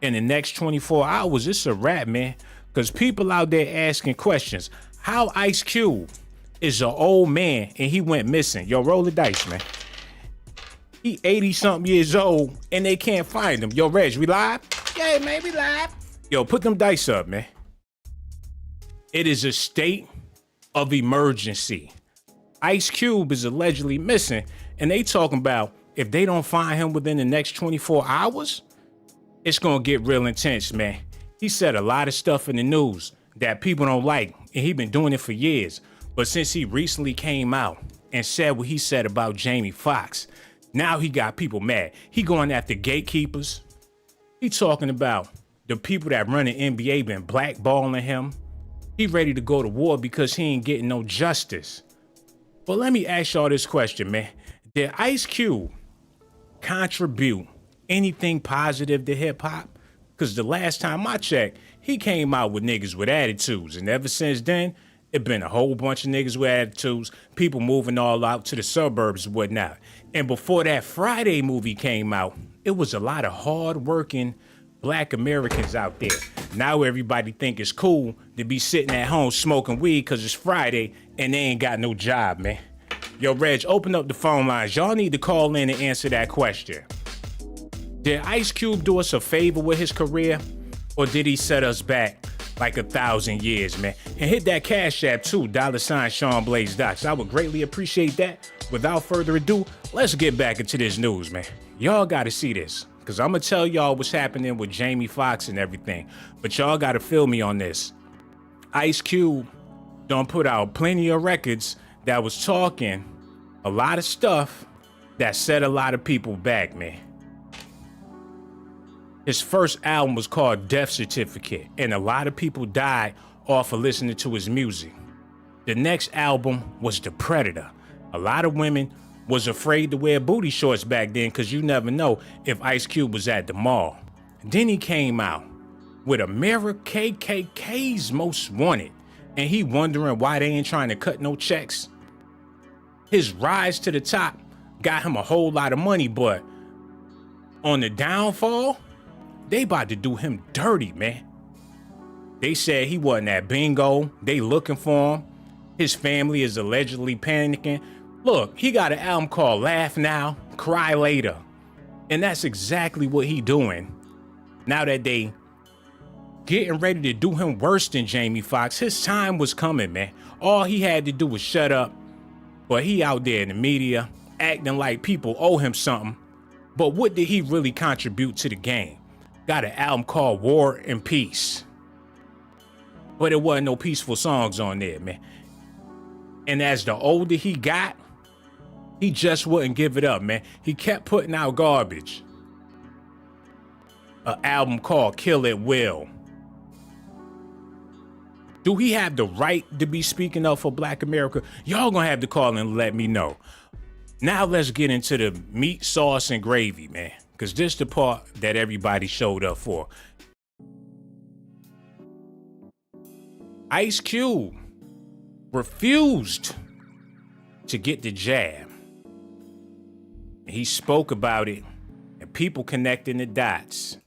in the next 24 hours, it's a wrap, man. Because people out there asking questions. How Ice Cube is an old man and he went missing? Yo, roll the dice, man. He 80-something years old and they can't find him. Yo, Reg, we live? Yeah, man, we live. Yo, put them dice up, man. It is a state of emergency. Ice Cube is allegedly missing, and they talking about if they don't find him within the next 24 hours, it's gonna get real intense, man. He said a lot of stuff in the news that people don't like, and he been doing it for years. But since he recently came out and said what he said about Jamie Foxx, now he got people mad. He going after gatekeepers. He talking about the people that run the NBA been blackballing him. He ready to go to war because he ain't getting no justice. But let me ask y'all this question, man. Did Ice Cube contribute anything positive to hip hop? Because the last time I checked, he came out with niggas with attitudes. And ever since then, it been a whole bunch of niggas with attitudes, people moving all out to the suburbs and whatnot. And before that Friday movie came out, it was a lot of hard-working Black Americans out there. Now everybody think it's cool to be sitting at home smoking weed because it's Friday and they ain't got no job, man. Yo, Reg, open up the phone lines. Y'all need to call in and answer that question. Did Ice Cube do us a favor with his career, or did he set us back like 1,000 years, man? And hit that Cash App too, $ Sean Blaze Docs. I would greatly appreciate that. Without further ado, let's get back into this news, man. Y'all gotta see this, because I'm gonna tell y'all what's happening with Jamie Foxx and everything. But y'all gotta feel me on this. Ice Cube done put out plenty of records that was talking a lot of stuff that set a lot of people back, man. His first album was called Death Certificate, and a lot of people died off of listening to his music. The next album was The Predator. A lot of women was afraid to wear booty shorts back then because you never know if Ice Cube was at the mall. Then he came out with America KKK's Most Wanted, and he wondering why they ain't trying to cut no checks. His rise to the top got him a whole lot of money, but on the downfall, they about to do him dirty, man. They said he wasn't at bingo. They looking for him. His family is allegedly panicking. Look, he got an album called Laugh Now, Cry Later. And that's exactly what he doing. Now that they getting ready to do him worse than Jamie Foxx, his time was coming, man. All he had to do was shut up. But he out there in the media acting like people owe him something. But what did he really contribute to the game? Got an album called War and Peace. But it wasn't no peaceful songs on there, man. And as the older he got, he just wouldn't give it up, man. He kept putting out garbage. An album called Kill It Will. Do he have the right to be speaking up for Black America? Y'all gonna have to call and let me know. Now let's get into the meat, sauce, and gravy, man. Because this is the part that everybody showed up for. Ice Cube refused to get the jab. He spoke about it, and people connecting the dots.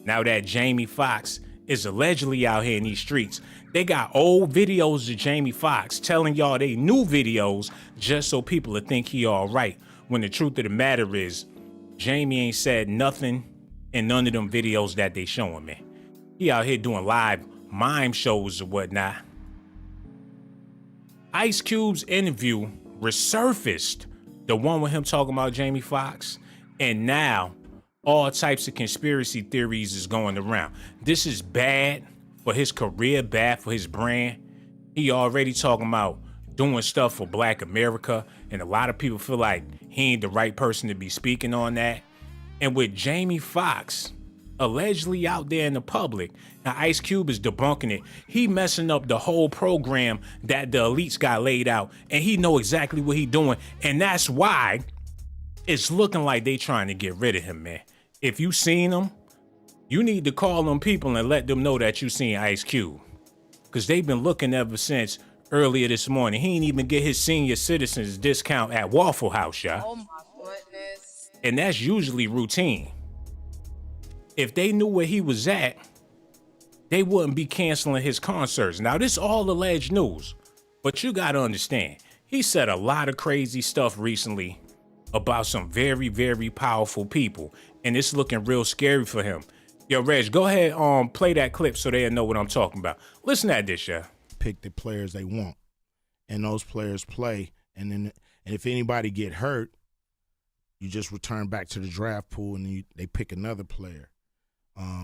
Now that Jamie Foxx is allegedly out here in these streets, they got old videos of Jamie Foxx telling y'all they new videos just so people will think he all right. When the truth of the matter is, Jamie ain't said nothing in none of them videos that they showing me. He out here doing live mime shows or whatnot. Ice Cube's interview resurfaced, the one with him talking about Jamie Foxx, and now all types of conspiracy theories is going around. This is bad for his career, bad for his brand. He already talking about doing stuff for Black America, and a lot of people feel like he ain't the right person to be speaking on that. And with Jamie Foxx allegedly out there in the public, now Ice Cube is debunking it. He messing up the whole program that the elites got laid out, and he know exactly what he doing, and that's why it's looking like they trying to get rid of him, man. If you seen him, you need to call them people and let them know that you seen Ice Cube, because they've been looking ever since earlier this morning. He ain't even get his senior citizens discount at Waffle House, y'all. Oh my goodness. And that's usually routine. if they knew where he was at, they wouldn't be canceling his concerts. Now, this all alleged news, but you gotta understand, he said a lot of crazy stuff recently about some very, very powerful people, and it's looking real scary for him. Yo, Reg, go ahead, play that clip so they'll know what I'm talking about. Listen at this, yeah. Pick the players they want, and those players play, and if anybody get hurt, you just return back to the draft pool, and they pick another player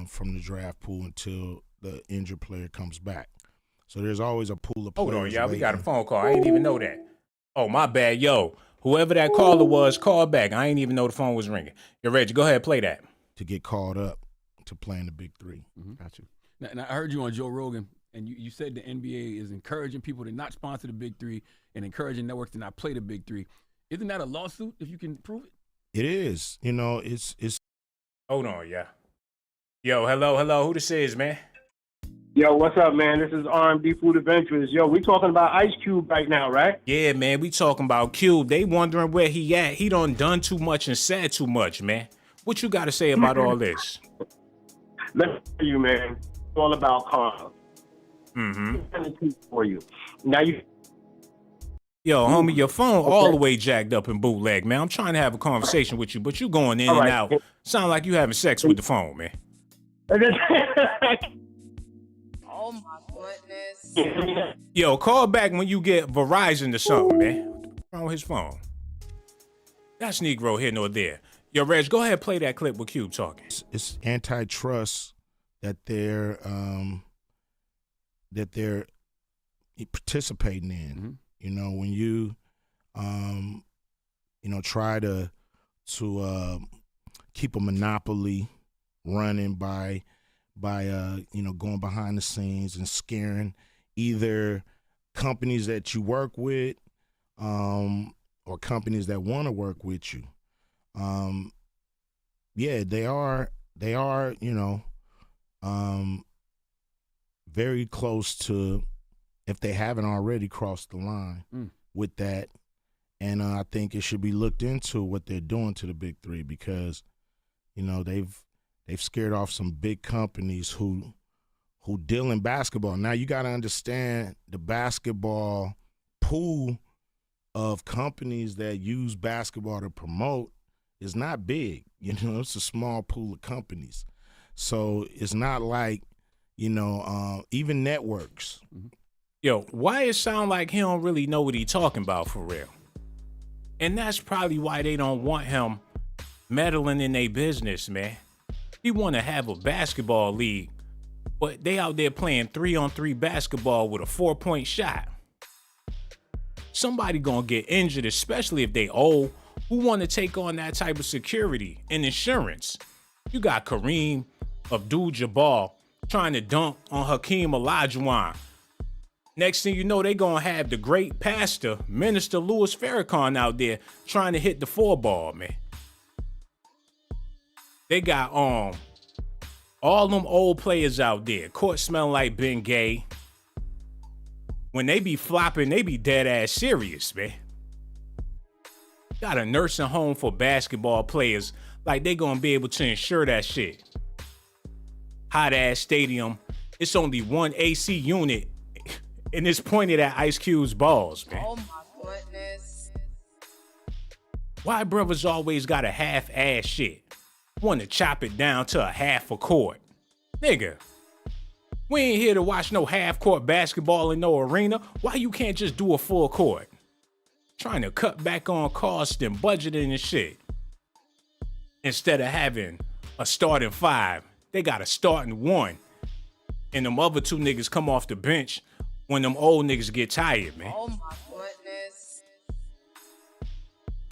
from the draft pool until the injured player comes back. So there's always a pool of players. Hold on, y'all, we got a phone call. I didn't even know that. Oh, my bad. Yo, whoever that caller was, call back. I ain't even know the phone was ringing. Yo, Reggie, go ahead, play that. To get called up to play in the Big Three. Mm-hmm. Got you. Now, I heard you on Joe Rogan, and you said the NBA is encouraging people to not sponsor the Big Three and encouraging networks to not play the Big Three. Isn't that a lawsuit if you can prove it? It is. You know, it's. Hold on, yeah. Yo, hello. Who this is, man? Yo, what's up, man? This is R&B Food Adventures. Yo, we talking about Ice Cube right now, right? Yeah, man, we talking about Cube. They wondering where he at. He done too much and said too much, man. What you got to say about all this? Let me tell you, man. It's all about karma. Mm-hmm. For you. Now you. Yo, homie, your phone all the way jacked up in bootleg, man. I'm trying to have a conversation with you, but you going in and out. Sound like you having sex with the phone, man. Oh my goodness. Yo, call back when you get Verizon or something, man. What's wrong with his phone? That's Negro here nor there. Yo, Reg, go ahead, play that clip with Cube talking. It's antitrust that they're participating in. Mm-hmm. You know, when you try to keep a monopoly running by going behind the scenes and scaring either companies that you work with or companies that want to work with you. They are very close to, if they haven't already crossed the line with that. And I think it should be looked into what they're doing to the Big Three, because, you know, they've scared off some big companies who deal in basketball. Now you got to understand, the basketball pool of companies that use basketball to promote is not big. You know, it's a small pool of companies. So it's not like, even networks. Yo, why it sound like he don't really know what he talking about for real? And that's probably why they don't want him meddling in their business, man. He want to have a basketball league, but they out there playing 3-on-3 basketball with a 4-point shot. Somebody gonna get injured, especially if they old. Who want to take on that type of security and insurance? You got Kareem Abdul-Jabbar trying to dunk on Hakeem Olajuwon. Next thing you know, they gonna have the great pastor, Minister Louis Farrakhan, out there trying to hit the 4-ball, man. They got all them old players out there, court smelling like Ben Gay. When they be flopping, they be dead ass serious, man. Got a nursing home for basketball players, like they gonna be able to insure that shit. Hot ass stadium. It's only one AC unit, and it's pointed at Ice Cube's balls, man. Oh my goodness. Why brothers always got a half-ass shit? Want to chop it down to a half a court. Nigga, we ain't here to watch no half-court basketball in no arena. Why you can't just do a full court? Trying to cut back on cost and budgeting and shit. Instead of having a starting 5, they got a starting 1. And them other 2 niggas come off the bench when them old niggas get tired, man. Oh my goodness.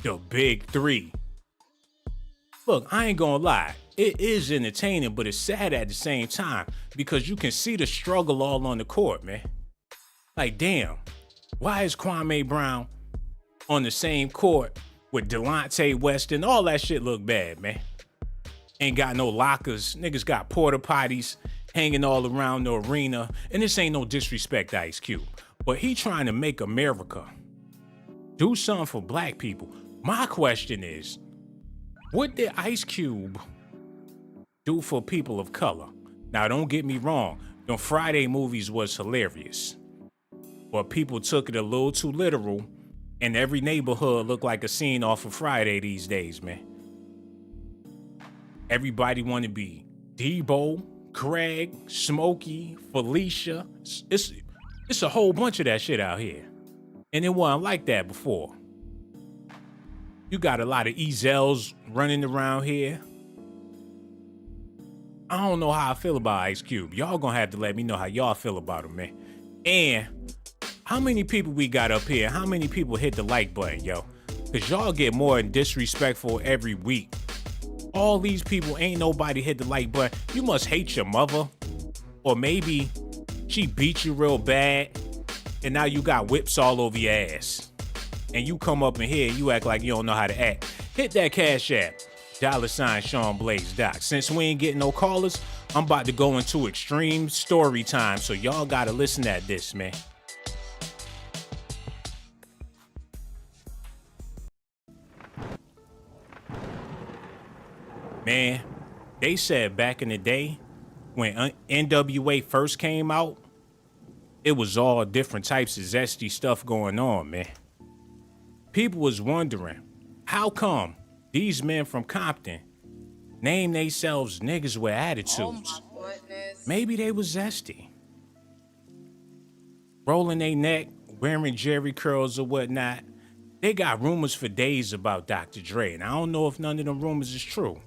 The Big Three. Look, I ain't gonna lie. It is entertaining, but it's sad at the same time, because you can see the struggle all on the court, man. Like, damn, why is Kwame Brown on the same court with Delonte West and all that shit look bad, man? Ain't got no lockers. Niggas got porta potties hanging all around the arena. And this ain't no disrespect to Ice Cube, but he trying to make America do something for black people. My question is, what did Ice Cube do for people of color. Now, don't get me wrong. The Friday movies was hilarious. But people took it a little too literal, and every neighborhood looked like a scene off of Friday these days, man. Everybody want to be Debo, Craig, Smokey, Felicia. It's a whole bunch of that shit out here. And it wasn't like that before. You got a lot of Ezels running around here. I don't know how I feel about Ice Cube. Y'all gonna have to let me know how y'all feel about him, man. And how many people we got up here? How many people hit the like button, yo? Cause y'all get more disrespectful every week. All these people, ain't nobody hit the like button. You must hate your mother. Or maybe she beat you real bad and now you got whips all over your ass. And you come up in here and you act like you don't know how to act. Hit that Cash App. $ Sean Blaze Doc. Since we ain't getting no callers, I'm about to go into extreme story time. So y'all gotta listen at this, man. Man, they said back in the day when NWA first came out, it was all different types of zesty stuff going on, man. People was wondering, how come these men from Compton name themselves niggas with attitudes? Oh my goodness. Maybe they was zesty. Rolling their neck, wearing Jerry curls or whatnot. They got rumors for days about Dr. Dre, and I don't know if none of them rumors is true.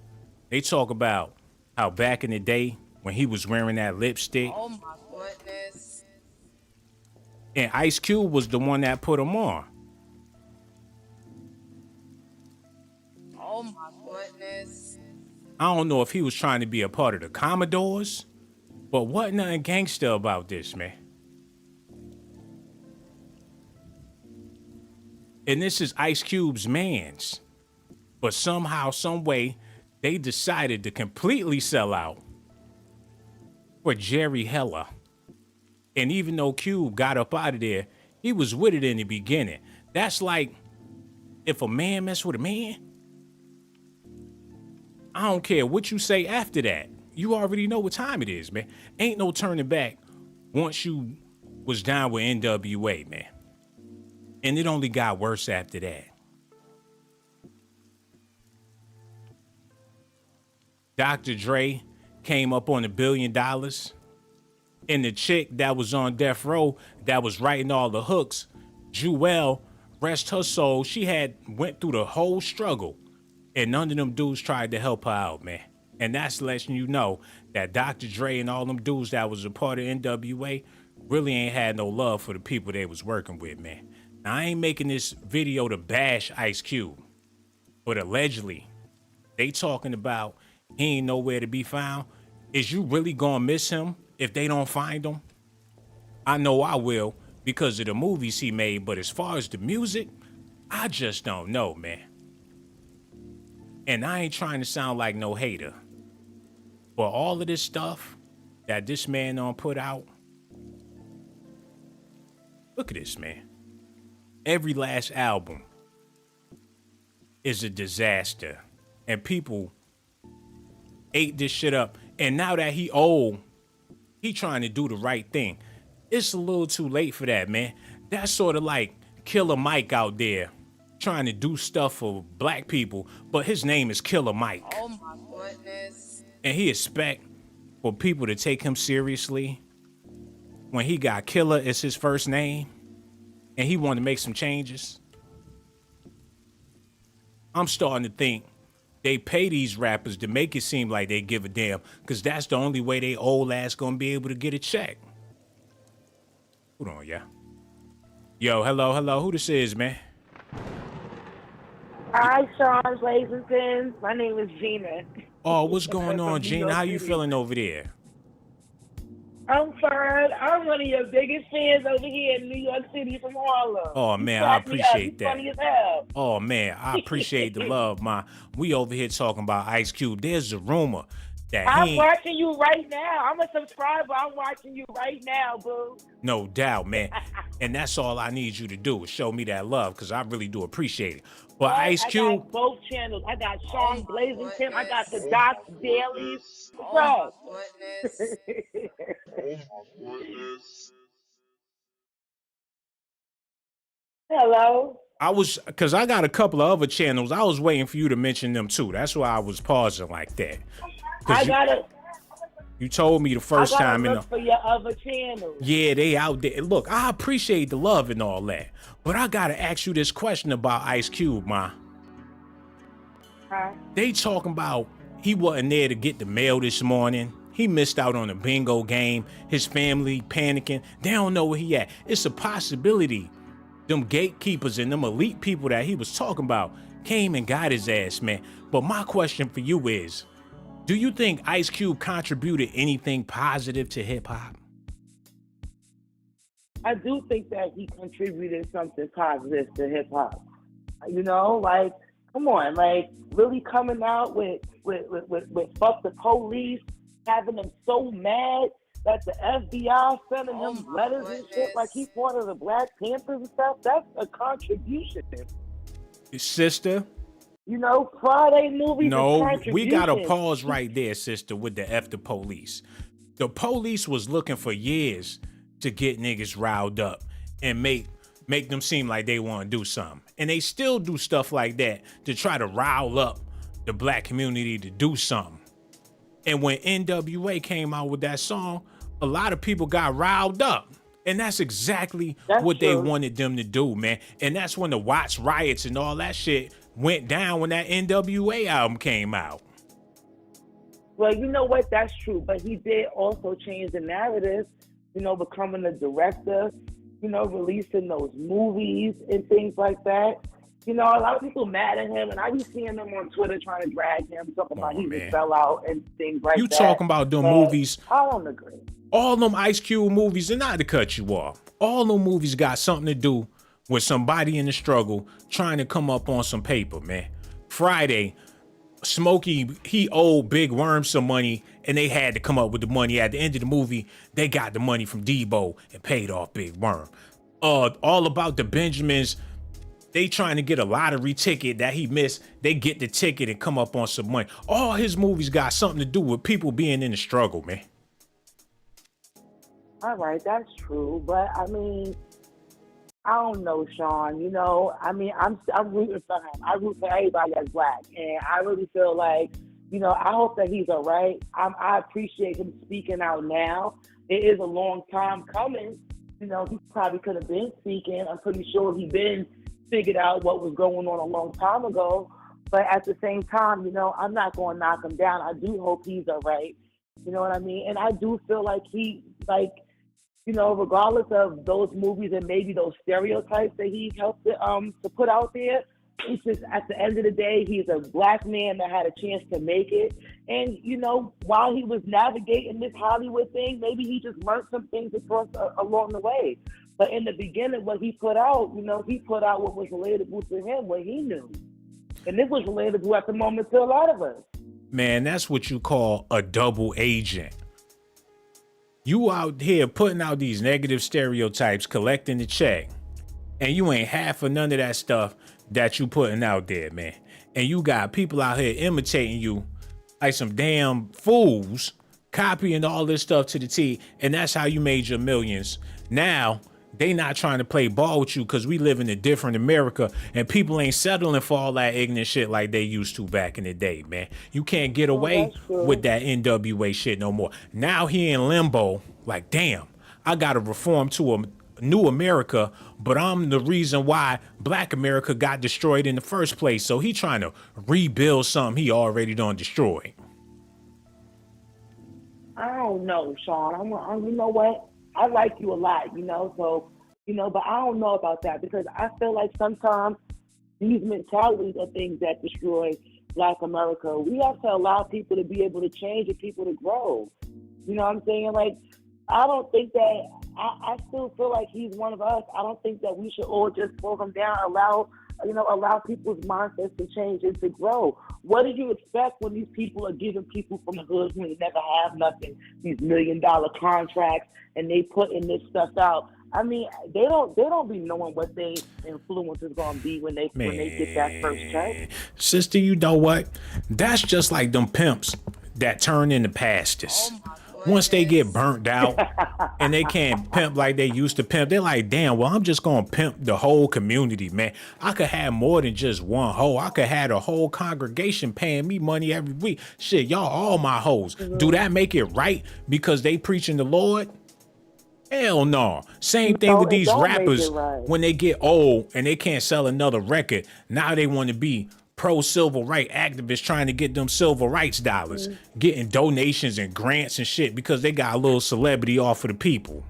They talk about how back in the day when he was wearing that lipstick, Oh my goodness. and Ice Cube was the one that put him on. Oh my goodness. I don't know if he was trying to be a part of the Commodores, but wasn't nothing gangster about this, man. And this is Ice Cube's mans. But somehow, some way, they decided to completely sell out for Jerry Heller. And even though Cube got up out of there, he was with it in the beginning. That's like if a man mess with a man, I don't care what you say after that. You already know what time it is, man. Ain't no turning back once you was down with NWA, man. And it only got worse after that. Dr. Dre came up on $1 billion. And the chick that was on death row that was writing all the hooks, Jewel, rest her soul, she had went through the whole struggle. And none of them dudes tried to help her out, man. And that's letting you know that Dr. Dre and all them dudes that was a part of NWA really ain't had no love for the people they was working with, man. Now, I ain't making this video to bash Ice Cube. But allegedly, they talking about he ain't nowhere to be found. Is you really gonna miss him if they don't find him? I know I will because of the movies he made, but as far as the music, I just don't know, man. And I ain't trying to sound like no hater, but all of this stuff that this man done put out, look at this, man. Every last album is a disaster, and people ate this shit up. And now that he old, he trying to do the right thing. It's a little too late for that, man. That's sort of like Killer Mike out there trying to do stuff for black people, but his name is Killer Mike. Oh my goodness. And he expect for people to take him seriously when he got Killer as his first name and he wanted to make some changes. I'm starting to think they pay these rappers to make it seem like they give a damn, because that's the only way they old ass gonna be able to get a check. Hold on, yeah. Yo, hello, who this is, man? Hi, Sean Blazington. My name is Gina. Oh, what's going on, From New Gina? York How you City. feeling over there? I'm fine. I'm one of your biggest fans over here in New York City from Harlem. Oh, You man, crack I me up. appreciate You that. funny as hell. Oh, man, I appreciate the love, man. We over here talking about Ice Cube. There's a rumor that I'm he watching you right now. I'm a subscriber. I'm watching you right now, boo. no doubt, man. And that's all I need you to do is show me that love, because I really do appreciate it. But What? Ice I Cube, got both channels. I got Oh Sean my Blazington. I got the goodness. Docs Dailies. Oh my What's goodness. up? Hello. because I got a couple of other channels. I was waiting for you to mention them too. That's why I was pausing like that. I gotta You told me the first time. look for your other channels. Yeah, they out there. Look, I appreciate the love and all that, but I gotta ask you this question about Ice Cube, ma. Huh? They talking about he wasn't there to get the mail this morning. He missed out on a bingo game. His family panicking. They don't know where he at. It's a possibility them gatekeepers and them elite people that he was talking about came and got his ass, man. But my question for you is, do you think Ice Cube contributed anything positive to hip hop? I do think that he contributed something positive to hip hop. You know, like, come on, like really coming out with fuck the police, having them so mad that the FBI sending him letters and shit like he's part of the Black Panthers and stuff. That's a contribution. Sister? You know, Friday movies. No, we gotta pause right there, sister, with the F the police. The police was looking for years to get niggas riled up and make them seem like they want to do something. And they still do stuff like that to try to rile up the black community to do something. And when NWA came out with that song, a lot of people got riled up. And that's exactly what they wanted them to do, man. And that's when the Watts riots and all that shit went down when that NWA album came out. Well, you know what? That's true. But he did also change the narrative, you know, becoming a director, you know, releasing those movies and things like that. You know, a lot of people mad at him, and I be seeing them on Twitter trying to drag him, talking about he's a sellout and things like that. You talking about them movies. I don't agree. All them Ice Cube movies, and not to cut you off, all them movies got something to do with somebody in the struggle trying to come up on some paper, man. Friday, Smokey, he owed Big Worm some money, and they had to come up with the money. At the end of the movie, they got the money from Debo and paid off Big Worm. All About the Benjamins, they trying to get a lottery ticket that he missed. They get the ticket and come up on some money. All his movies got something to do with people being in the struggle, man. All right, that's true, but I mean, I don't know, Sean. You know, I mean, I'm rooting for him. I root for everybody that's black, and I really feel like, you know, I hope that he's all right. I appreciate him speaking out now. It is a long time coming. You know, he probably could have been speaking. I'm pretty sure he been figured out what was going on a long time ago. But at the same time, you know, I'm not going to knock him down. I do hope he's all right. You know what I mean? And I do feel like he, like, you know, regardless of those movies and maybe those stereotypes that he helped to put out there, it's just at the end of the day, he's a black man that had a chance to make it. And, you know, while he was navigating this Hollywood thing, maybe he just learned some things along the way. But in the beginning, what he put out, you know, he put out what was relatable to him, what he knew. And this was relatable at the moment to a lot of us. Man, that's what you call a double agent. You out here putting out these negative stereotypes, collecting the check, and you ain't half of none of that stuff that you putting out there, man. And you got people out here imitating you like some damn fools, copying all this stuff to the T, and that's how you made your millions. Now, they not trying to play ball with you because we live in a different America, and people ain't settling for all that ignorant shit like they used to back in the day, man. You can't get away with that NWA shit no more. Now he in limbo, like, damn, I got to reform to a new America, but I'm the reason why Black America got destroyed in the first place. So he trying to rebuild something he already done destroyed. I don't know, Sean. You know what? I like you a lot, you know, so, you know, but I don't know about that because I feel like sometimes these mentalities are things that destroy Black America. We have to allow people to be able to change and people to grow. You know what I'm saying? Like, I don't think that, I still feel like he's one of us. I don't think that we should all just throw him down, allow allow people's mindsets to change and to grow. What do you expect when these people are giving people from the hood who never have nothing these $1 million contracts and they putting this stuff out? I mean, they don't be knowing what their influence is gonna be when they get that first check. Sister, you know what? That's just like them pimps that turn into pastors. Once they get burnt out and they can't pimp like they used to pimp, they're like, damn, well, I'm just gonna pimp the whole community, man. I could have more than just one hoe. I could have a whole congregation paying me money every week. Shit, y'all all my hoes. Do that make it right because they preaching the Lord? Hell no. Same thing with these rappers. When they get old and they can't sell another record, now they want to be pro-civil rights activists trying to get them civil rights dollars, getting donations and grants and shit because they got a little celebrity off of the people.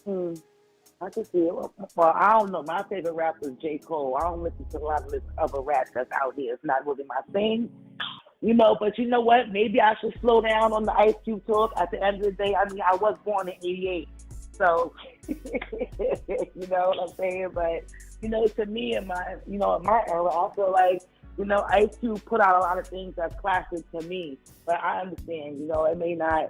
I can see it. Well, I don't know. My favorite rapper is J. Cole. I don't listen to a lot of this other rap that's out here. It's not really my thing. But you know what? Maybe I should slow down on the Ice Cube talk. At the end of the day, I mean, I was born in '88, so you know what I'm saying. But to me, in my era, I feel like Ice Cube put out a lot of things that's classic to me. But I understand, it may not.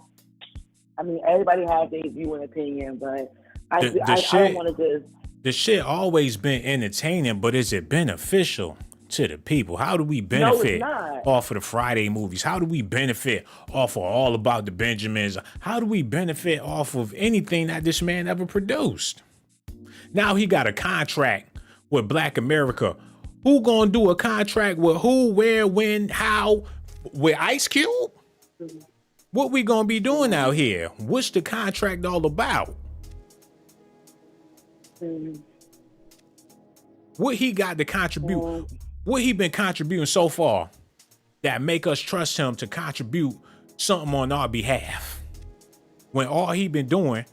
I mean, everybody has their view and opinion, but I don't want to just. The shit always been entertaining, but is it beneficial to the people? How do we benefit off of the Friday movies? How do we benefit off of All About the Benjamins? How do we benefit off of anything that this man ever produced? Now he got a contract with Black America. Who gonna do a contract with who, where, when, how? With Ice Cube? What we gonna be doing out here? What's the contract all about? What he got to contribute? What he been contributing so far that make us trust him to contribute something on our behalf when all he been doing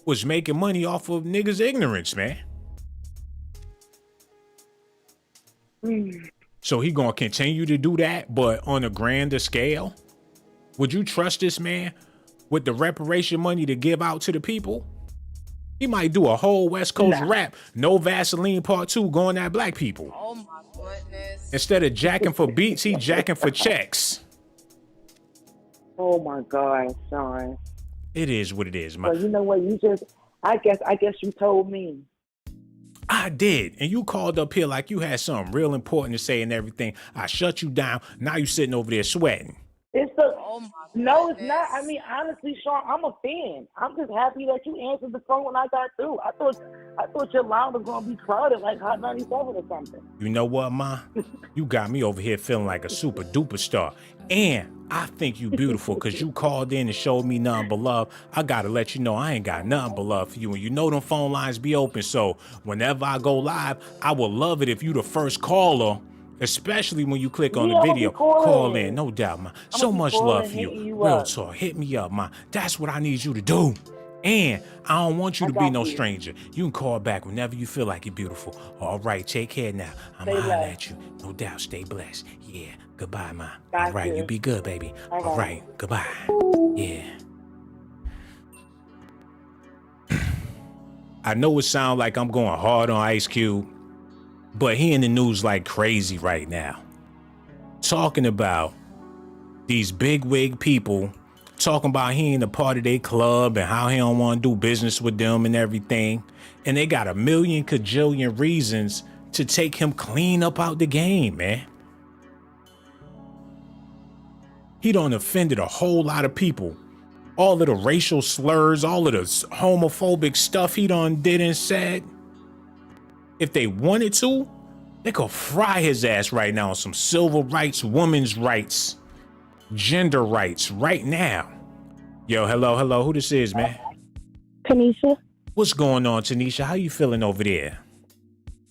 was making money off of niggas' ignorance, man. So he gonna continue to do that, but on a grander scale? Would you trust this man with the reparation money to give out to the people? He might do a whole West Coast rap, No Vaseline Part 2 going at black people. Oh my goodness. Instead of jacking for beats, he jacking for checks. Oh my God, Sean. It is what it is, man. Well, you know what? I guess you told me. I did. And you called up here like you had something real important to say and everything. I shut you down. Now you sitting over there sweating. No, it's not. I mean, honestly, Sean, I'm a fan. I'm just happy that you answered the phone when I got through. I thought your line was gonna be crowded like Hot 97 or something. You know what, Ma? You got me over here feeling like a super duper star. And I think you beautiful because you called in and showed me nothing but love. I gotta let you know I ain't got nothing but love for you. And you know them phone lines be open. So whenever I go live, I would love it if you the first caller. Especially when you click on the video, call in, no doubt, man. So much love for you. Real talk, hit me up, man. That's what I need you to do. And I don't want you to be no stranger. You can call back whenever you feel like you're beautiful. All right, take care now. I'm hollering at you. No doubt, stay blessed. Yeah, goodbye, man. All right, you be good, baby. All right, goodbye. Yeah. I know it sounds like I'm going hard on Ice Cube, but he in the news like crazy right now. Talking about these big wig people, talking about he ain't a part of their club and how he don't want to do business with them and everything. And they got a million cajillion reasons to take him clean up out the game, man. He done offended a whole lot of people. All of the racial slurs, all of the homophobic stuff he done did and said. If they wanted to, they could fry his ass right now on some civil rights, women's rights, gender rights right now. Yo, hello. Who this is, man? Tanisha. What's going on, Tanisha? How you feeling over there?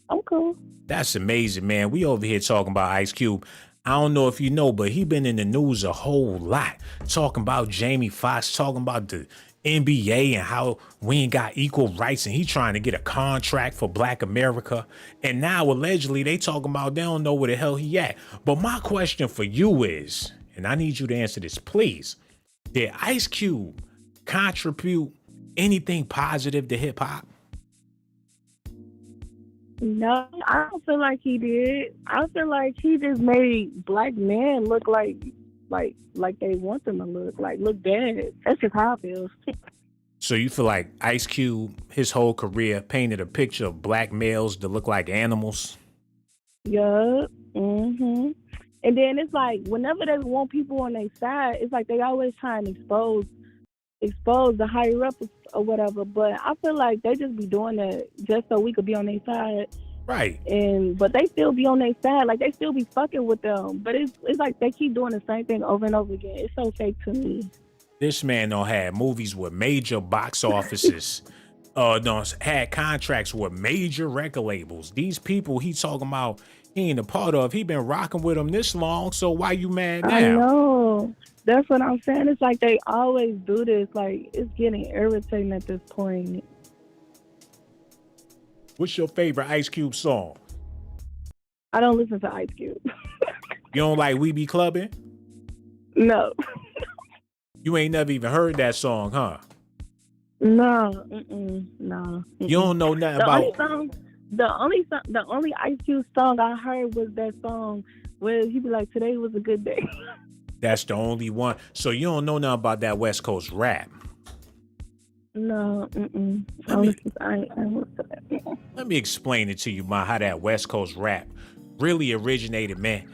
I'm cool. That's amazing, man. We over here talking about Ice Cube. I don't know if you know, but he been in the news a whole lot. Talking about Jamie Foxx, talking about the NBA and how we ain't got equal rights, and he trying to get a contract for Black America. And now allegedly they talking about they don't know where the hell he at. But my question for you is, and I need you to answer this, please. Did Ice Cube contribute anything positive to hip hop? No, I don't feel like he did. I feel like he just made black men look like they want them to look bad. That's just how I feel. So you feel like Ice Cube, his whole career, painted a picture of black males that look like animals? Yeah. Mhm. And then it's like whenever they want people on their side, it's like they always try and expose the higher ups or whatever. But I feel like they just be doing that just so we could be on their side. Right. But they still be on their side, like they still be fucking with them. But it's like they keep doing the same thing over and over again. It's so fake to me. This man don't have movies with major box offices. Had contracts with major record labels. These people he talking about he ain't a part of. He been rocking with them this long, so why you mad now? I know. That's what I'm saying. It's like they always do this. Like, it's getting irritating at this point. What's your favorite Ice Cube song? I don't listen to Ice Cube. You don't like We Be Clubbing? No. You ain't never even heard that song, huh? No. No. You don't know nothing about... The only Ice Cube song I heard was that song where he be like, "Today was a good day." That's the only one. So you don't know nothing about that West Coast rap? No. Let me explain it to you, man, how that West Coast rap really originated, man.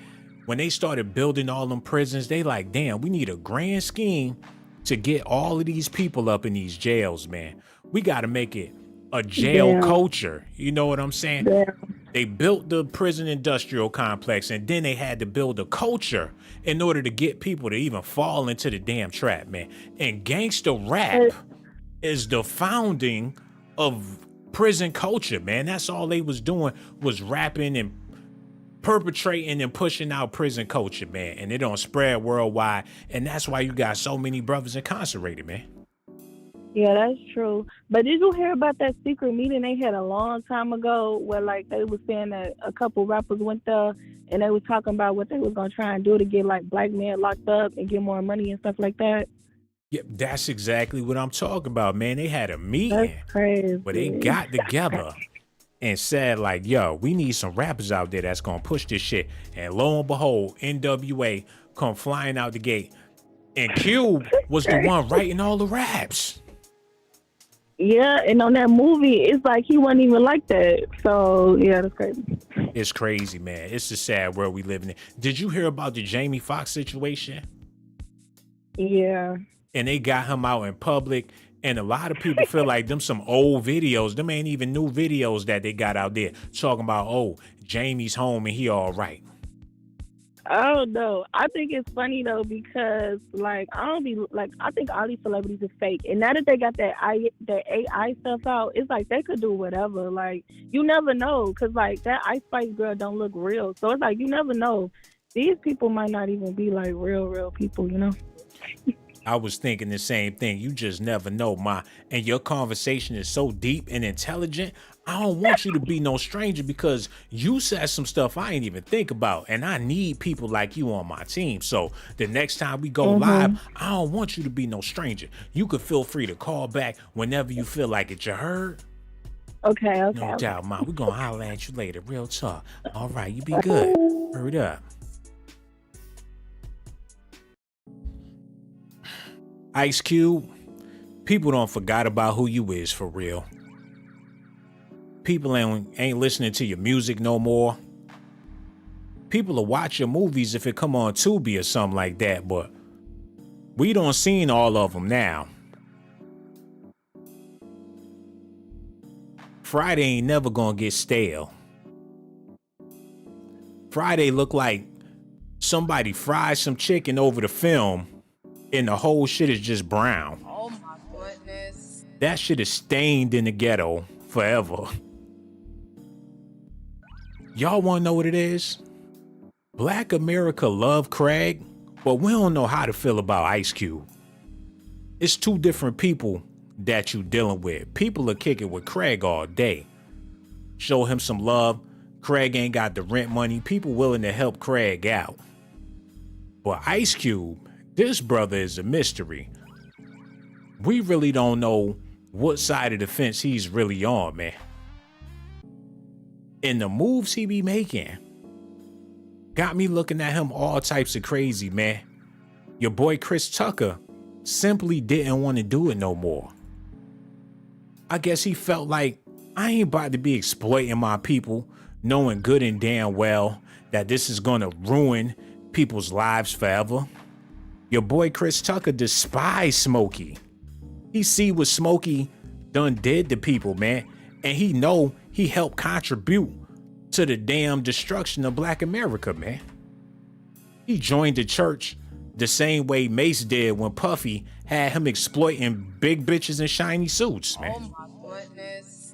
When they started building all them prisons, they like, damn, we need a grand scheme to get all of these people up in these jails, man. We got to make it a jail culture. You know what I'm saying? Yeah. They built the prison industrial complex, and then they had to build a culture in order to get people to even fall into the damn trap, man. And gangster rap is the founding of prison culture, man. That's all they was doing was rapping and perpetrating and pushing out prison culture, man. And it don't spread worldwide. And that's why you got so many brothers incarcerated, man. Yeah, that's true. But did you hear about that secret meeting they had a long time ago where like they was saying that a couple rappers went there and they was talking about what they was gonna try and do to get like black men locked up and get more money and stuff like that? Yeah, that's exactly what I'm talking about, man. They had a meeting That's crazy. where they got together and said like, yo, we need some rappers out there that's gonna push this shit. And lo and behold, NWA come flying out the gate. And Cube was the one writing all the raps. Yeah, and on that movie, it's like he wasn't even like that. So, yeah, that's crazy. It's crazy, man. It's the sad world we live in. Did you hear about the Jamie Foxx situation? Yeah. And they got him out in public. And a lot of people feel like them some old videos. Them ain't even new videos that they got out there talking about, oh, Jamie's home and he all right. I don't know. I think it's funny though because like I think all these celebrities are fake, and now that they got that AI stuff out, it's like they could do whatever. Like you never know, because like that Ice Spice girl don't look real, so it's like you never know. These people might not even be like real people, you know. I was thinking the same thing. You just never know, Ma. And your conversation is so deep and intelligent. I don't want you to be no stranger because you said some stuff I ain't even think about. And I need people like you on my team. So the next time we go live, I don't want you to be no stranger. You could feel free to call back whenever you feel like it. You heard? Okay. No doubt, Ma. We're going to holler at you later. Real talk. All right. You be good. Hurry up. Ice Cube, people don't forgot about who you is for real. People ain't listening to your music no more. People will watch your movies if it come on Tubi or something like that, but we don't seen all of them now. Friday ain't never gonna get stale. Friday look like somebody fried some chicken over the film and the whole shit is just brown. Oh my goodness. That shit is stained in the ghetto forever. Y'all wanna know what it is? Black America love Craig, but we don't know how to feel about Ice Cube. It's two different people that you dealing with. People are kicking with Craig all day. Show him some love. Craig ain't got the rent money. People willing to help Craig out. But Ice Cube, this brother is a mystery. We really don't know what side of the fence he's really on, man. And the moves he be making got me looking at him all types of crazy, man. Your boy Chris Tucker simply didn't want to do it no more. I guess he felt like, I ain't about to be exploiting my people, knowing good and damn well that this is gonna ruin people's lives forever. Your boy Chris Tucker despised Smokey. He see what Smokey done did to people, man, and he know he helped contribute to the damn destruction of Black America, man. He joined the church the same way Mace did when Puffy had him exploiting big bitches in shiny suits, man. Oh my goodness.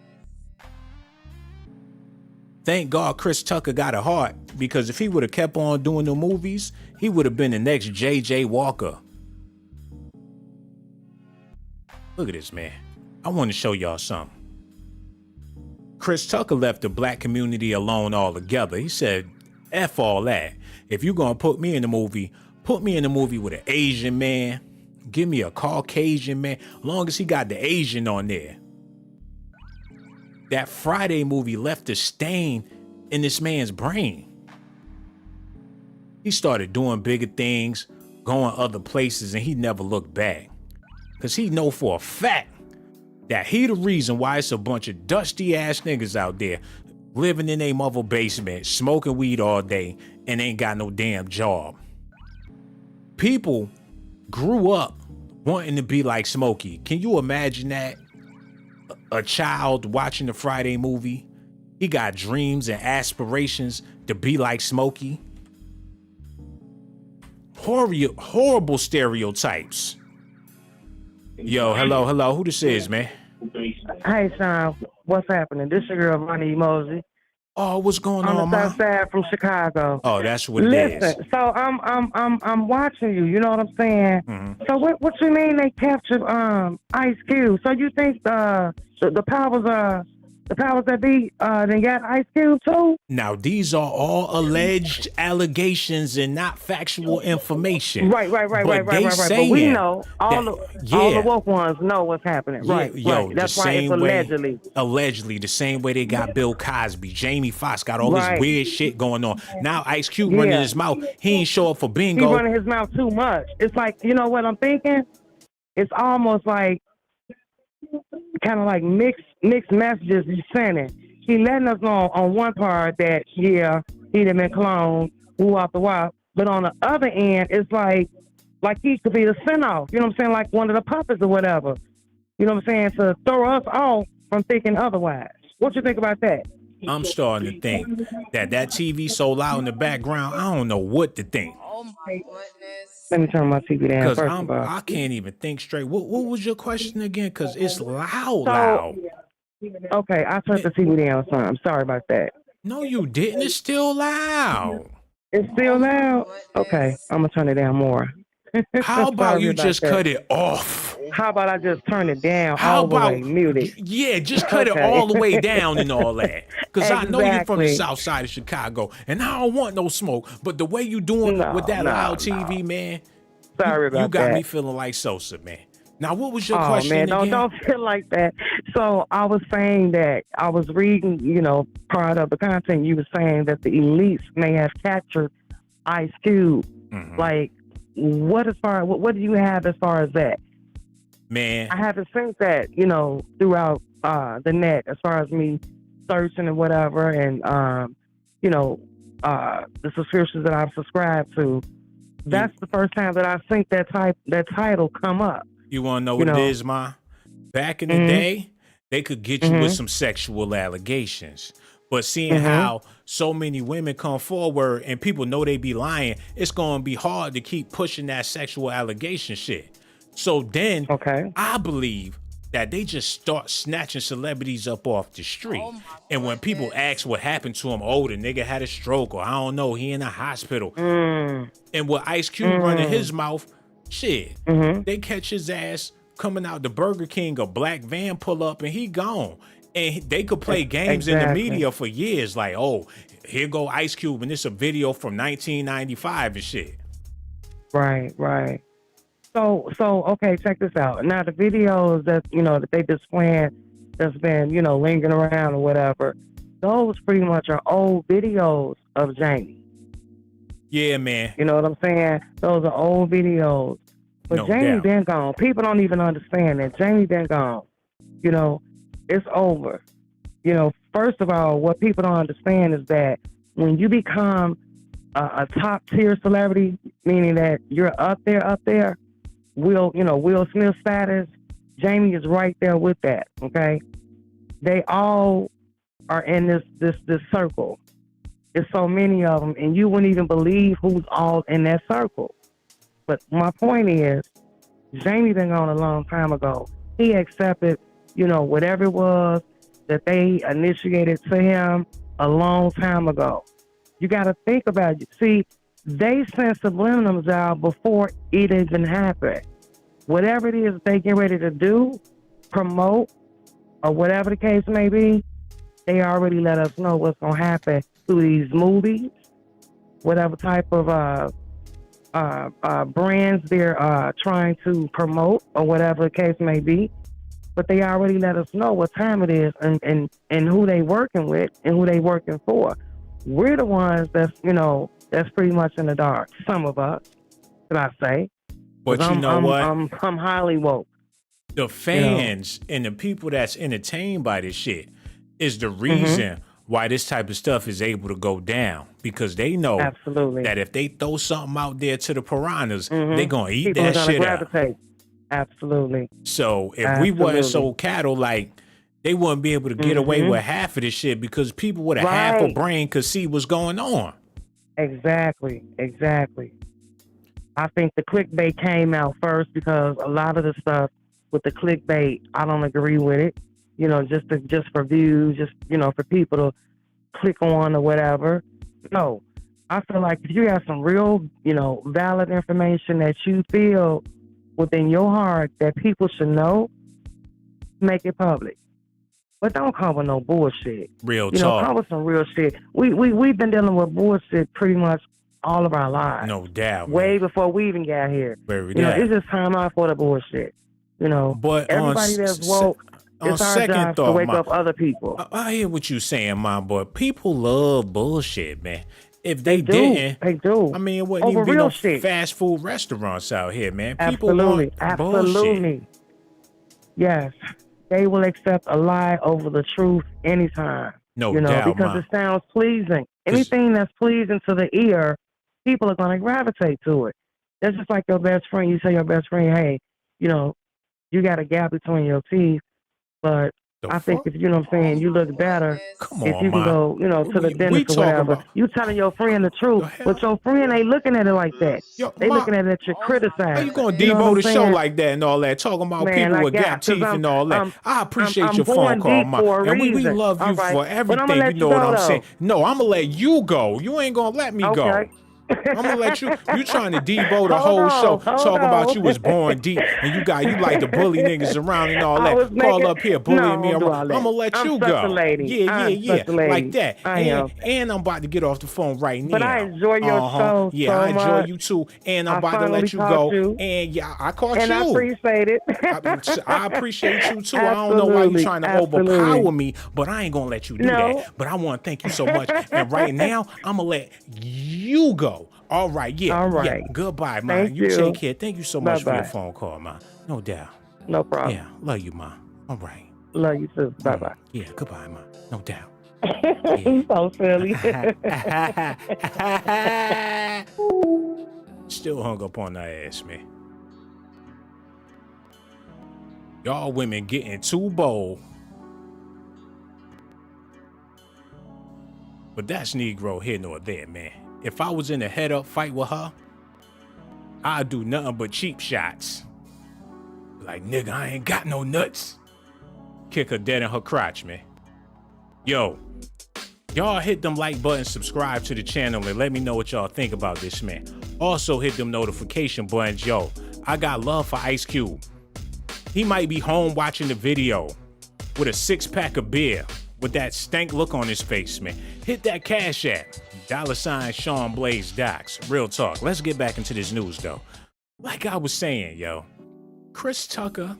Thank God Chris Tucker got a heart, because if he would have kept on doing the movies, he would have been the next J.J. Walker. Look at this, man. I want to show y'all something. Chris Tucker left the Black community alone altogether. He said, F all that. If you're going to put me in the movie with an Asian man. Give me a Caucasian man, as long as he got the Asian on there. That Friday movie left a stain in this man's brain. He started doing bigger things, going other places, and he never looked back. Because he know for a fact that he the reason why it's a bunch of dusty ass niggas out there living in their mother basement, smoking weed all day, and ain't got no damn job. People grew up wanting to be like Smokey. Can you imagine that? A child watching the Friday movie, he got dreams and aspirations to be like Smokey. Horrible stereotypes. Yo, hello. Who this is, man? Hey, Sean, what's happening? This your girl, Ronnie Mosey. Oh, what's going on, on, the man? south side from Chicago. Oh, that's what it is. Listen, so I'm watching you. You know what I'm saying? Mm-hmm. So what you mean they captured Ice Cube? So you think the powers that be then got Ice Cube too? Now these are all alleged allegations and not factual information. Right. But we know all the woke ones know what's happening. Yeah, right. Yo, That's the why it's same way, allegedly. Allegedly, the same way they got Bill Cosby, Jamie Foxx got all this weird shit going on. Now Ice Cube running his mouth. He ain't show up for bingo. He running his mouth too much. It's like, you know what I'm thinking? It's almost like kind of like mixed messages he's sending. He letting us know on one part that he done been cloned, woo out the wild, but on the other end, it's like he could be the send-off. You know what I'm saying? Like one of the puppets or whatever. You know what I'm saying? To throw us off from thinking otherwise. What you think about that? I'm starting to think that TV so loud in the background, I don't know what to think. Oh my goodness. Let me turn my TV down Because first of all. I can't even think straight. What was your question again? Because it's loud. Okay, I turned the TV down some. I'm sorry about that. No, you didn't. It's still loud. It's still loud? Okay, I'm going to turn it down more. How about you just that. cut it off? How about I just turn it down How all about the way, mute it? Yeah, just cut it all the way down and all that. Because I know you're from the south side of Chicago, and I don't want no smoke. But the way you doing with that loud TV, man, sorry about that. You got me feeling like Sosa, man. Now, what was your question man, again? don't feel like that. So I was saying that I was reading, part of the content. You were saying that the elites may have captured Ice Cube. Mm-hmm. Like, what do you have as far as that? Man, I haven't seen that, throughout the net as far as me searching and whatever, and the subscriptions that I've subscribed to. That's the first time that I've seen that title come up. You want to know what it is, Ma? Back in the day, they could get you with some sexual allegations. But seeing how so many women come forward and people know they be lying, it's going to be hard to keep pushing that sexual allegation shit. So then I believe that they just start snatching celebrities up off the street. And when people ask what happened to him, the nigga had a stroke, or I don't know, he in a hospital. And with Ice Cube running his mouth, shit, they catch his ass coming out the Burger King, a black van pull up, and he gone. And they could play games in the media for years, like, here go Ice Cube, and it's a video from 1995 and shit. Right. So okay, check this out. Now the videos that that they displaying that's been lingering around or whatever. those pretty much are old videos of Jamie. Yeah, man. You know what I'm saying? Those are old videos. But No Jamie doubt. been gone. People don't even understand that. Jamie been gone. You know, it's over. You know, first of all, what people don't understand is that when you become a top tier celebrity, meaning that you're up there, Will Smith status, Jamie is right there with that, okay? They all are in this circle. There's so many of them, and you wouldn't even believe who's all in that circle. But my point is, Jamie been gone a long time ago. He accepted, whatever it was that they initiated to him a long time ago. You got to think about it. See, they sent subliminals out before it even happened. Whatever it is they get ready to do, promote, or whatever the case may be, they already let us know what's going to happen through these movies, whatever type of brands they're trying to promote, or whatever the case may be. But they already let us know what time it is and who they working with and who they working for. We're the ones that's pretty much in the dark. Some of us, should I say. But you know what? I'm highly woke. The fans and the people that's entertained by this shit is the reason why this type of stuff is able to go down, because they know that if they throw something out there to the piranhas, they're going to eat People that shit up. Absolutely. So if we wasn't so cattle, like, they wouldn't be able to get away with half of this shit, because people with a half a brain could see what's going on. Exactly. I think the clickbait came out first, because a lot of the stuff with the clickbait, I don't agree with it. Just for views, for people to click on or whatever. No, I feel like if you have some real, valid information that you feel within your heart that people should know, make it public. But don't come with no bullshit. Real talk. Come with some real shit. We've been dealing with bullshit pretty much all of our lives. No doubt. Way before we even got here. It's just time out for the bullshit. But everybody that's woke, it's our job to wake up other people. I hear what you're saying, Mom, but people love bullshit, man. If they do. I mean, it wouldn't even be no fast food restaurants out here, man. People want bullshit. Yes. They will accept a lie over the truth anytime. No doubt, because it sounds pleasing. Anything that's pleasing to the ear, people are going to gravitate to it. That's just like your best friend. You say your best friend, hey, you got a gap between your teeth, but I think if you you look better if you can go, to the dentist or whatever. You telling your friend the truth, but your friend ain't looking at it like that. They looking at it that you're criticizing. How you gonna debo the show like that and all that? Talking about people with gap teeth and all that. I appreciate your phone call, Mom, and we love you for everything. You know what I'm saying? No, I'm gonna let you go. You ain't gonna let me go. I'm gonna let you trying to debo the whole show, talking about you was born deep and you like to bully niggas around and all that. Call up here, bullying me around. I'm gonna let you go. Yeah, like that. And I'm about to get off the phone right now. But I enjoy your show. Yeah, I enjoy you too. And I'm about to let you go. And I caught and you. I appreciate it. I appreciate you too. I don't know why you're trying to overpower me, but I ain't gonna let you do that. But I want to thank you so much. And right now, I'm gonna let you go. All right, yeah. Goodbye, man. You take care. Thank you so much for your phone call, man. No doubt. No problem. Yeah, love you, man. All right. Love you too. Bye-bye. Yeah, goodbye, man. No doubt. You so silly. Still hung up on that ass, man. Y'all women getting too bold. But that's Negro here nor there, man. If I was in a head-up fight with her, I'd do nothing but cheap shots. Like, nigga, I ain't got no nuts. Kick her dead in her crotch, man. Yo, y'all hit them like buttons, subscribe to the channel, and let me know what y'all think about this, man. Also hit them notification buttons. Yo, I got love for Ice Cube. He might be home watching the video with a 6-pack of beer with that stank look on his face, man. Hit that Cash App. $ Sean Blaze Docs. Real talk. Let's get back into this news, though. Like I was saying, yo, Chris Tucker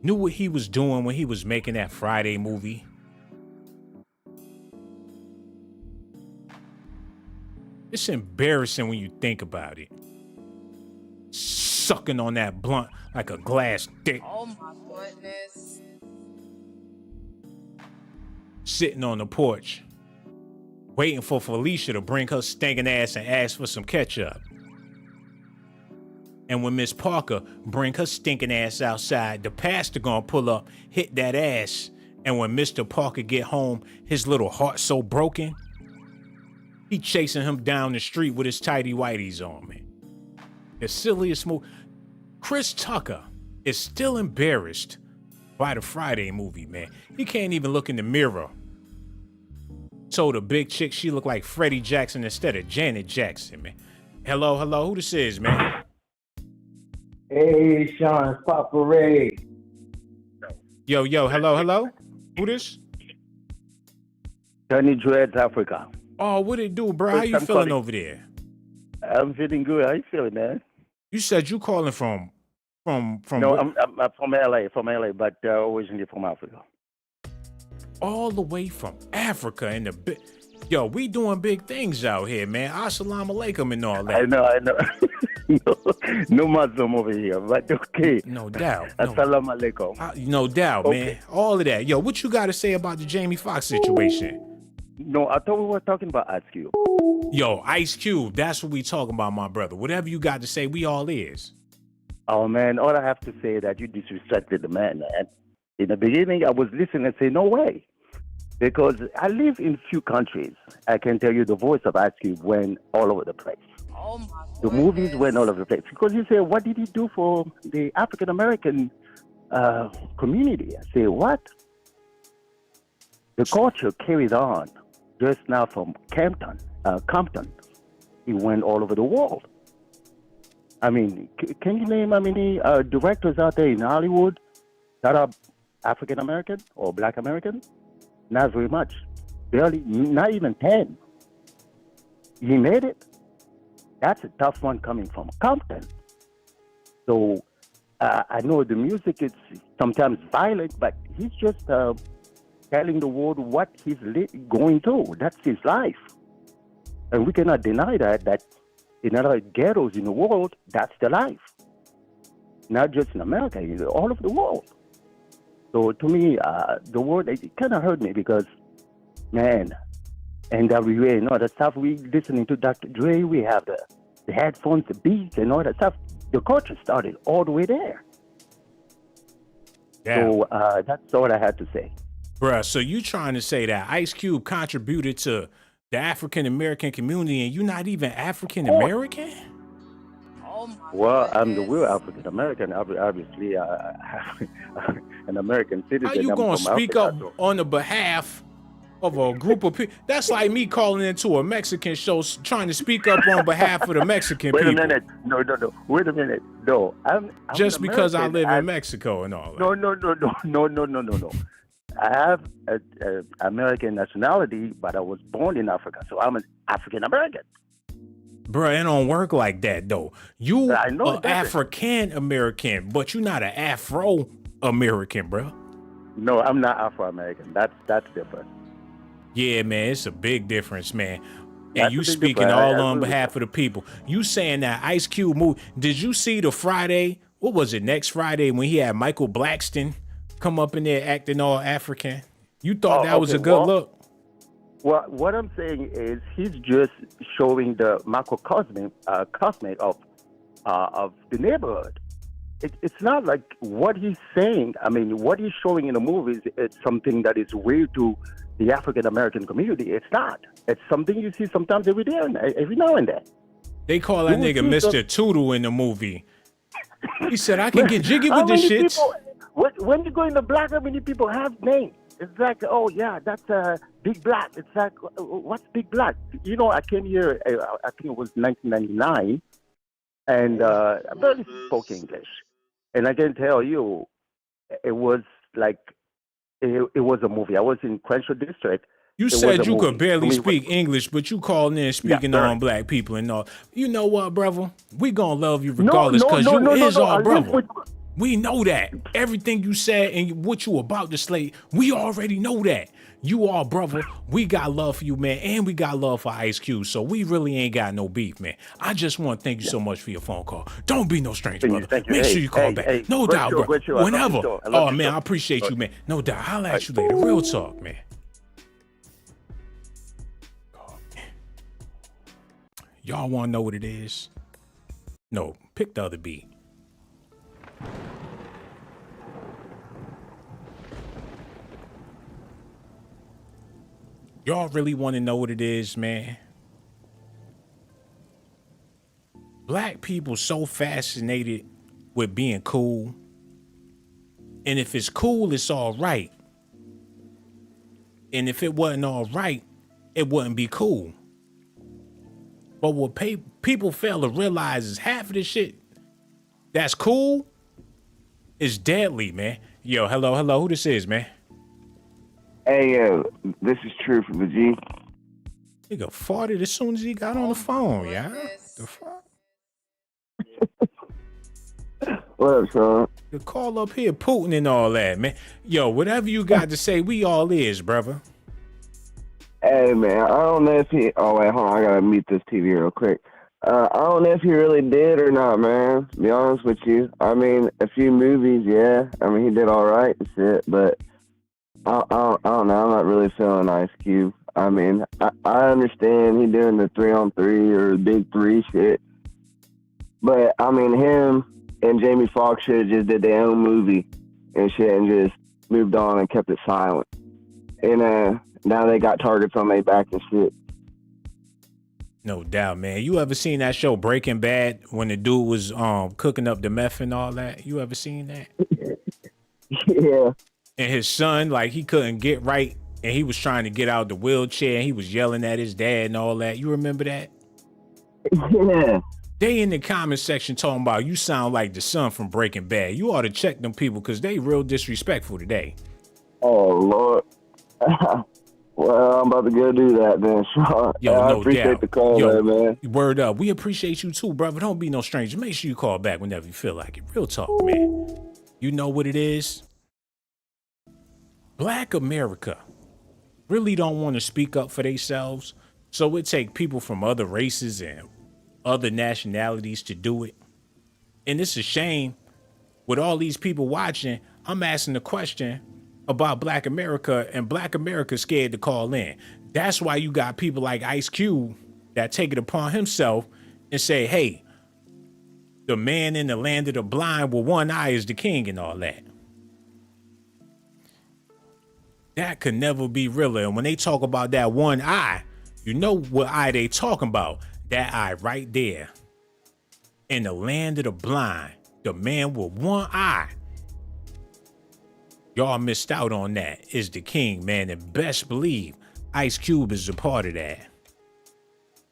knew what he was doing when he was making that Friday movie. It's embarrassing when you think about it. Sucking on that blunt like a glass dick. Oh my goodness. Sitting on the porch, waiting for Felicia to bring her stinking ass and ask for some ketchup. And when Miss Parker bring her stinking ass outside, the pastor gonna pull up, hit that ass. And when Mr. Parker get home, his little heart so broken, he chasing him down the street with his tighty whities on, man. The silliest move. Chris Tucker is still embarrassed by the Friday movie, man. He can't even look in the mirror. Told a big chick she looked like Freddie Jackson instead of Janet Jackson, man. Hello, who this is, man? Hey, Sean, it's Papa Ray. Yo, hello. Who this? Tony Dreads, Africa. Oh, what it do, bro? How you feeling over there? I'm feeling good. How you feeling, man? You said you calling from No, what? I'm from LA, but originally from Africa. All the way from Africa in the Yo, we doing big things out here, man. Assalamu alaikum and all that. I know. no Muslim over here, but okay. No doubt. Assalamu alaikum. No doubt, Okay. man. All of that. Yo, what you got to say about the Jamie Foxx situation? No, I thought we were talking about Ice Cube. Yo, Ice Cube, that's what we talking about, my brother. Whatever you got to say, we all is. Oh, man, all I have to say is that you disrespected the man. In the beginning, I was listening and saying, no way. Because I live in few countries. I can tell you the voice of Ice Cube went all over the place. Oh my The movies went all over the place. Because you say, what did he do for the African-American community? I say, what? The culture carried on just now from Compton. He went all over the world. I mean, can you name how many directors out there in Hollywood that are African American or Black American? Not very much. Barely, not even 10. He made it. That's a tough one coming from Compton. So I know the music is sometimes violent, but he's just telling the world what he's going through. That's his life. And we cannot deny that in other ghettos in the world, that's the life. Not just in America, all over the world. So to me, the word, it kind of hurt me because, man, NWA and all that stuff, we listening to Dr. Dre, we have the headphones, the beats and all that stuff. The culture started all the way there. Yeah. So that's all I had to say. Bruh, so you trying to say that Ice Cube contributed to the African-American community and you not even African-American? Oh my Well, I'm the goodness. real African American, obviously, an American citizen. How you I'm gonna from speak Africa, up on the behalf of a group of people? That's like me calling into a Mexican show trying to speak up on behalf of the Mexican Wait people. a minute. No. Wait a minute. No. I'm Just an because I American. live in Mexico and all that. No. I have an American nationality, but I was born in Africa, so I'm an African American. Bruh, it don't work like that though. You I know are it doesn't. African American, but you're not an Afro American, bruh. No, I'm not Afro American. That's different. Yeah, man, it's a big difference, man. And That's you a big speaking difference. all I on agree with behalf of the people. You saying that Ice Cube movie? Did you see the Friday? What was it? Next Friday when he had Michael Blackston come up in there acting all African. You thought that was a good look? Well, what I'm saying is he's just showing the microcosmic of the neighborhood. It's not like what he's saying. I mean, what he's showing in the movies, it's something that is weird to the African American community. It's not. It's something you see sometimes every now and then. They call that You nigga would see Mr. Toodle in the movie. He said, I can get jiggy with this shit. When you go in the black, how many people have names? It's like, oh yeah, that's Big Black. It's like, what's Big Black? You know, I came here, I think it was 1999, and I barely spoke English. And I can tell you, it was like, it was a movie. I was in Crenshaw District. You It was said a you movie. could barely To me, speak English, but you calling in speaking sir. on black people and all. You know what, brother? We gonna love you regardless because you is I our live brother. with- We know that. Everything you said and what you about to slay, we already know that. You all, brother, we got love for you, man, and we got love for Ice Cube, so we really ain't got no beef, man. I just want to thank you so much for your phone call. Don't be no stranger, brother. Thank you. Make Hey, sure you call hey, back. hey, No great doubt, show, bro. great show. I love Whenever. your show. I love Oh, your man, show. I appreciate you, man. No doubt. I'll at you later. Real talk, man. Y'all want to know what it is? No, pick the other beat. Y'all really want to know what it is, man? Black people so fascinated with being cool. And if it's cool, it's all right. And if it wasn't all right, it wouldn't be cool. But what people fail to realize is half of the shit that's cool is deadly, man. Yo, hello. Who this is, man? Hey, this is True from the G. Nigga farted as soon as he got on the phone, yeah. The fuck? What up, Sean? The call up here, Putin and all that, man. Yo, whatever you got to say, we all is, brother. Hey, man, I don't know if he... Oh, wait, hold on. I gotta mute this TV real quick. I don't know if he really did or not, man. To be honest with you. I mean, a few movies, yeah. I mean, he did all right and shit, but I don't know. I'm not really feeling Ice Cube. I mean, I understand he doing the 3-on-3 or the big 3 shit. But, I mean, him and Jamie Foxx should have just did their own movie and shit and just moved on and kept it silent. And now they got targets on their back and shit. No doubt, man. You ever seen that show Breaking Bad when the dude was cooking up the meth and all that? You ever seen that? Yeah. And his son, like, he couldn't get right, and he was trying to get out the wheelchair, and he was yelling at his dad and all that. You remember that? Yeah. They in the comment section talking about you sound like the son from Breaking Bad. You ought to check them people because they real disrespectful today. Oh, Lord. Well, I'm about to go do that then, Sean. Yo, I no appreciate doubt. the call, Yo, man. Word up. We appreciate you too, brother. Don't be no stranger. Make sure you call back whenever you feel like it. Real talk, man. You know what it is? Black America really don't want to speak up for themselves, so it take people from other races and other nationalities to do it. And it's a shame. With all these people watching, I'm asking the question about Black America, and Black America scared to call in. That's why you got people like Ice Cube that take it upon himself and say, hey, the man in the land of the blind with one eye is the king and all that. That could never be realer. And when they talk about that one eye, you know what eye they talking about. That eye right there. In the land of the blind, the man with one eye. Y'all missed out on that. Is the king, man. And best believe Ice Cube is a part of that.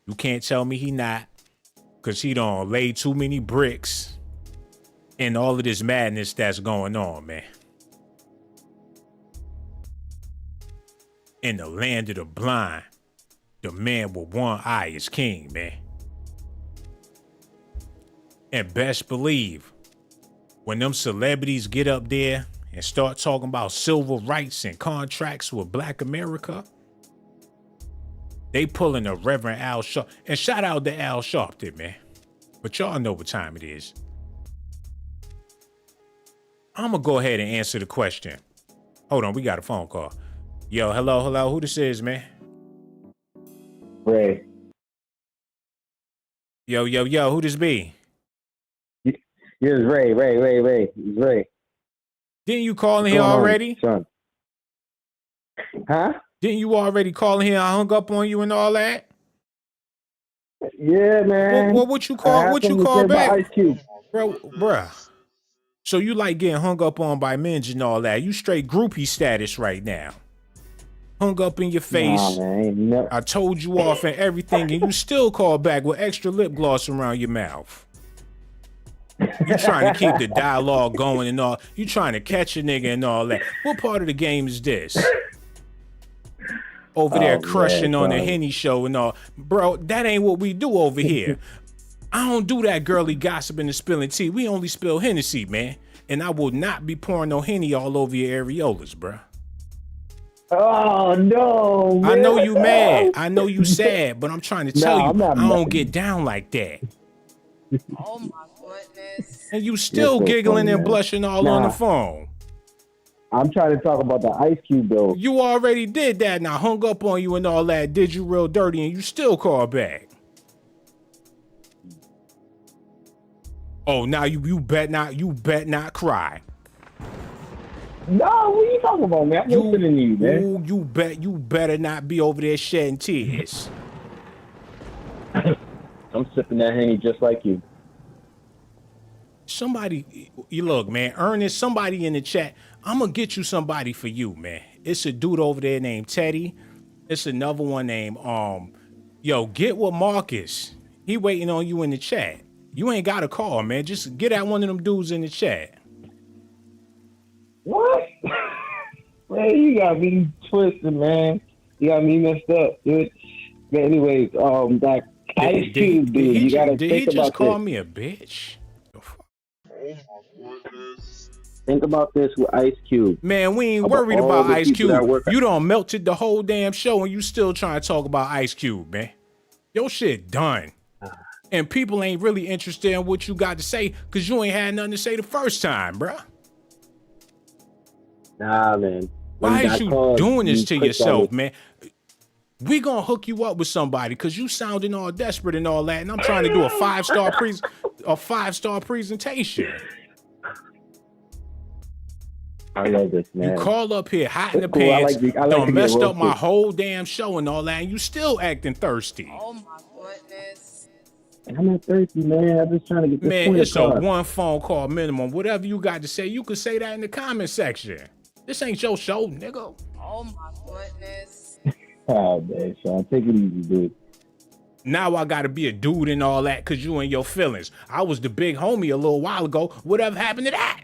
You can't tell me he not, because he don't lay too many bricks in all of this madness that's going on, man. In the land of the blind, the man with one eye is king, man. And best believe, when them celebrities get up there and start talking about civil rights and contracts with Black America, they pulling a Reverend Al Sharpton. And shout out to Al Sharpton, man. But y'all know what time it is. I'm going to go ahead and answer the question. Hold on, we got a phone call. Yo, hello. Who this is, man? Ray. Yo, who this be? Yes, Ray. It's Ray. Didn't you call in here already? Son. Huh? Didn't you already call in here? I hung up on you and all that? Yeah, man. What you call? What you call back? Ice Cube. Bruh. So you like getting hung up on by men and all that. You straight groupie status right now. Hung up in your face. Nah, man, I told you off and everything, and you still call back with extra lip gloss around your mouth. You trying to keep the dialogue going and all. You trying to catch a nigga and all that. What part of the game is this? Over there crushing on the Henny show and all. Bro, that ain't what we do over here. I don't do that girly gossiping and spilling tea. We only spill Hennessy, man. And I will not be pouring no Henny all over your areolas, bro. Oh no, man. I know you mad. I know you sad, but I'm trying to tell you, I'm not I don't mad. get down like that. Oh my goodness. And you You're still so giggling funny, and man. blushing all on the Nah. phone. I'm trying to talk about the Ice Cube though. You already did that and I hung up on you and all that, did you real dirty, and you still call back. Oh, now you bet not cry. No, what are you talking about, man? I'm listening to you, man. Ooh, you better not be over there shedding tears. I'm sipping that Henny just like you. Somebody, you look, man, Ernest, somebody in the chat, I'm gonna get you somebody for you, man. It's a dude over there named Teddy. It's another one named, yo, get with Marcus. He waiting on you in the chat. You ain't got to call, man. Just get at one of them dudes in the chat. What? Man, you got me twisted, man. You got me messed up, dude. But anyways, that Ice Cube dude, you gotta did think he just about call this. me a bitch? Think about this with Ice Cube. Man, we ain't About worried all about the Ice people that Cube. work- You done melted the whole damn show and you still trying to talk about Ice Cube, man. Your shit done. And people ain't really interested in what you got to say because you ain't had nothing to say the first time, bruh. Nah, man. Why is you doing this to yourself, man? man? We gonna hook you up with somebody because you sounding all desperate and all that, and I'm trying to do a five-star presentation. I love this, man. You call up here hot in the It's cool. I pants, like to done get messed up roasted. my whole damn show and all that, and you still acting thirsty. Oh my goodness. I'm not thirsty, man. I'm just trying to get this Man, point it's a across. one phone call minimum. Whatever you got to say, you can say that in the comment section. This ain't your show, nigga. Oh my goodness. Oh, man, Sean. Take it easy, dude. Now I gotta be a dude and all that because you and your feelings. I was the big homie a little while ago. Whatever happened to that?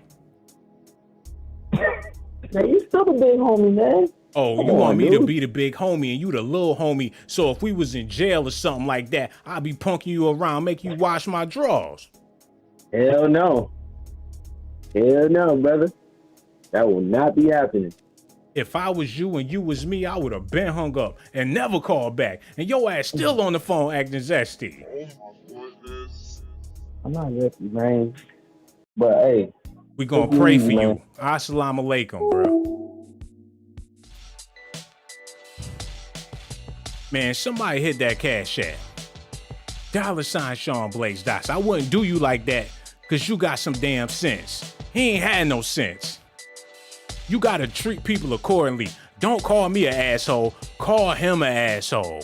Man, you still the big homie, man. Oh, Come you want on, me to dude. be the big homie and you the little homie. So if we was in jail or something like that, I'd be punking you around, make you wash my drawers. Hell no. Hell no, brother. That will not be happening. If I was you and you was me, I would have been hung up and never called back. And your ass still on the phone acting zesty. I'm not risky, man. But hey, We gonna take it pray easy, for man. you. Assalamu alaikum, bro. Man, somebody hit that cash app. $ Sean Blaze Dots. I wouldn't do you like that because you got some damn sense. He ain't had no sense. You gotta treat people accordingly. Don't call me an asshole. Call him an asshole.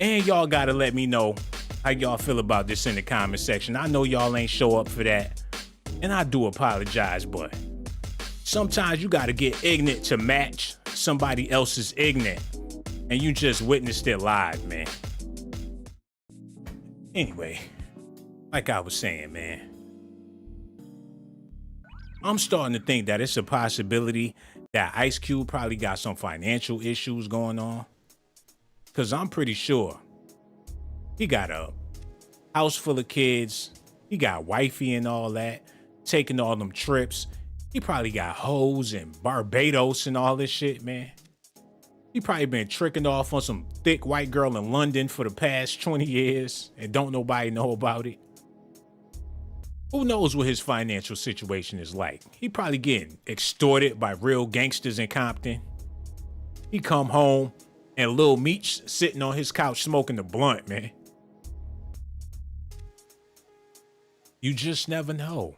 And y'all gotta let me know how y'all feel about this in the comment section. I know y'all ain't show up for that. And I do apologize, but sometimes you gotta get ignorant to match somebody else's ignorant. And you just witnessed it live, man. Anyway, like I was saying, man, I'm starting to think that it's a possibility that Ice Cube probably got some financial issues going on. Cause I'm pretty sure he got a house full of kids. He got wifey and all that, taking all them trips. He probably got hoes in Barbados and all this shit, man. He probably been tricking off on some thick white girl in London for the past 20 years and don't nobody know about it. Who knows what his financial situation is like? He probably getting extorted by real gangsters in Compton. He come home and Lil Meech sitting on his couch smoking the blunt, man. You just never know.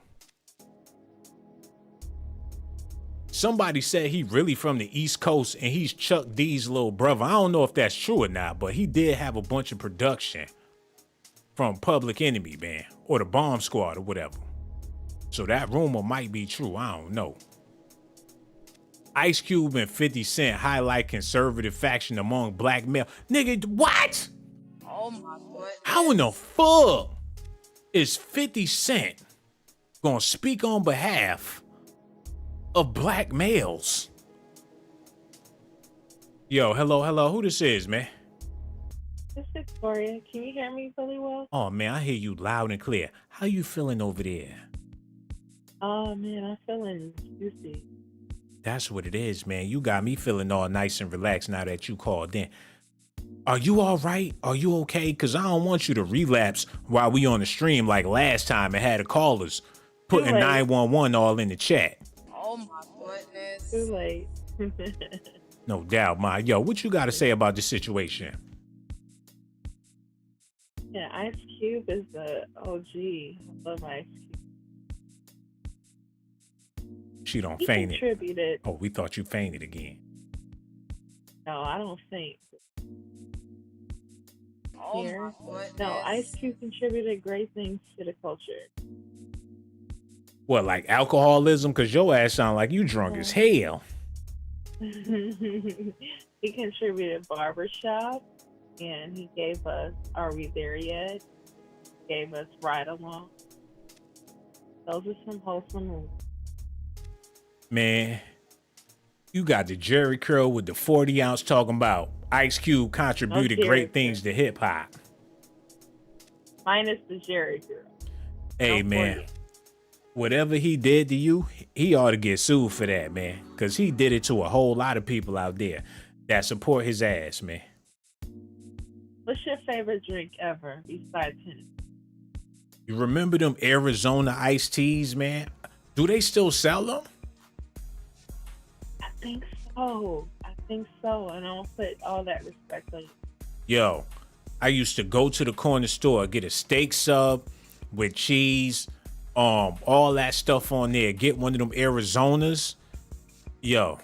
Somebody said he really from the East Coast and he's Chuck D's little brother. I don't know if that's true or not, but he did have a bunch of production from Public Enemy, man, or the Bomb Squad or whatever. So that rumor might be true. I don't know. Ice Cube and 50 Cent highlight conservative faction among black male. Nigga, what? Oh my goodness. How in the fuck is 50 Cent gonna speak on behalf of black males? Yo, hello, who this is, man? It's Victoria. Can you hear me really well? Oh man, I hear you loud and clear. How you feeling over there? Oh man, I'm feeling juicy. That's what it is, man. You got me feeling all nice and relaxed now that you called in. Are you all right? Are you okay? Because I don't want you to relapse while we on the stream like last time and had the callers putting 911 all in the chat. Oh my goodness. Too late. No doubt, Ma. Yo, what you got to say about this situation? Yeah, Ice Cube is the OG. I love Ice Cube. She don't He faint it. contributed. Oh, we thought you fainted again. No, I don't faint. Oh Here. my goodness. No, Ice Cube contributed great things to the culture. What, like alcoholism? Because your ass sound like you drunk as hell. He contributed Barbershop, and he gave us Are We There Yet? Gave us Ride Along. Those are some wholesome movies. Man, you got the Jerry curl with the 40 ounce talking about Ice Cube contributed Jerry great things to hip hop. Minus the Jerry girl. Hey, man, whatever he did to you, he ought to get sued for that, man. Because he did it to a whole lot of people out there that support his ass, man. What's your favorite drink ever besides him? You remember them Arizona iced teas, man? Do they still sell them? I think so. And I don't put all that respect on you. Yo, I used to go to the corner store, get a steak sub with cheese, all that stuff on there. Get one of them Arizonas. Yo,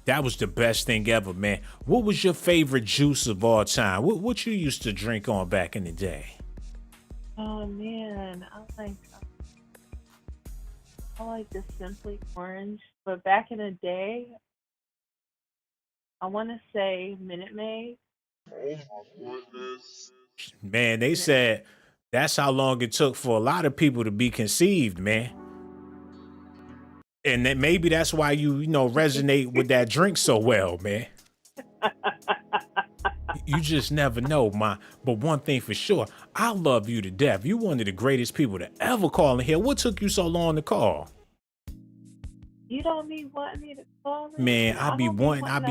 that was the best thing ever, man. What was your favorite juice of all time? What you used to drink on back in the day? Oh man, I like the Simply Orange, but back in the day, I want to say Minute Maid. Oh my goodness. Man, they said that's how long it took for a lot of people to be conceived, man. And then maybe that's why you resonate with that drink so well, man. You just never know, ma. But one thing for sure, I love you to death. You one of the greatest people to ever call in here. What took you so long to call? You don't be wanting me to call me? Man, I be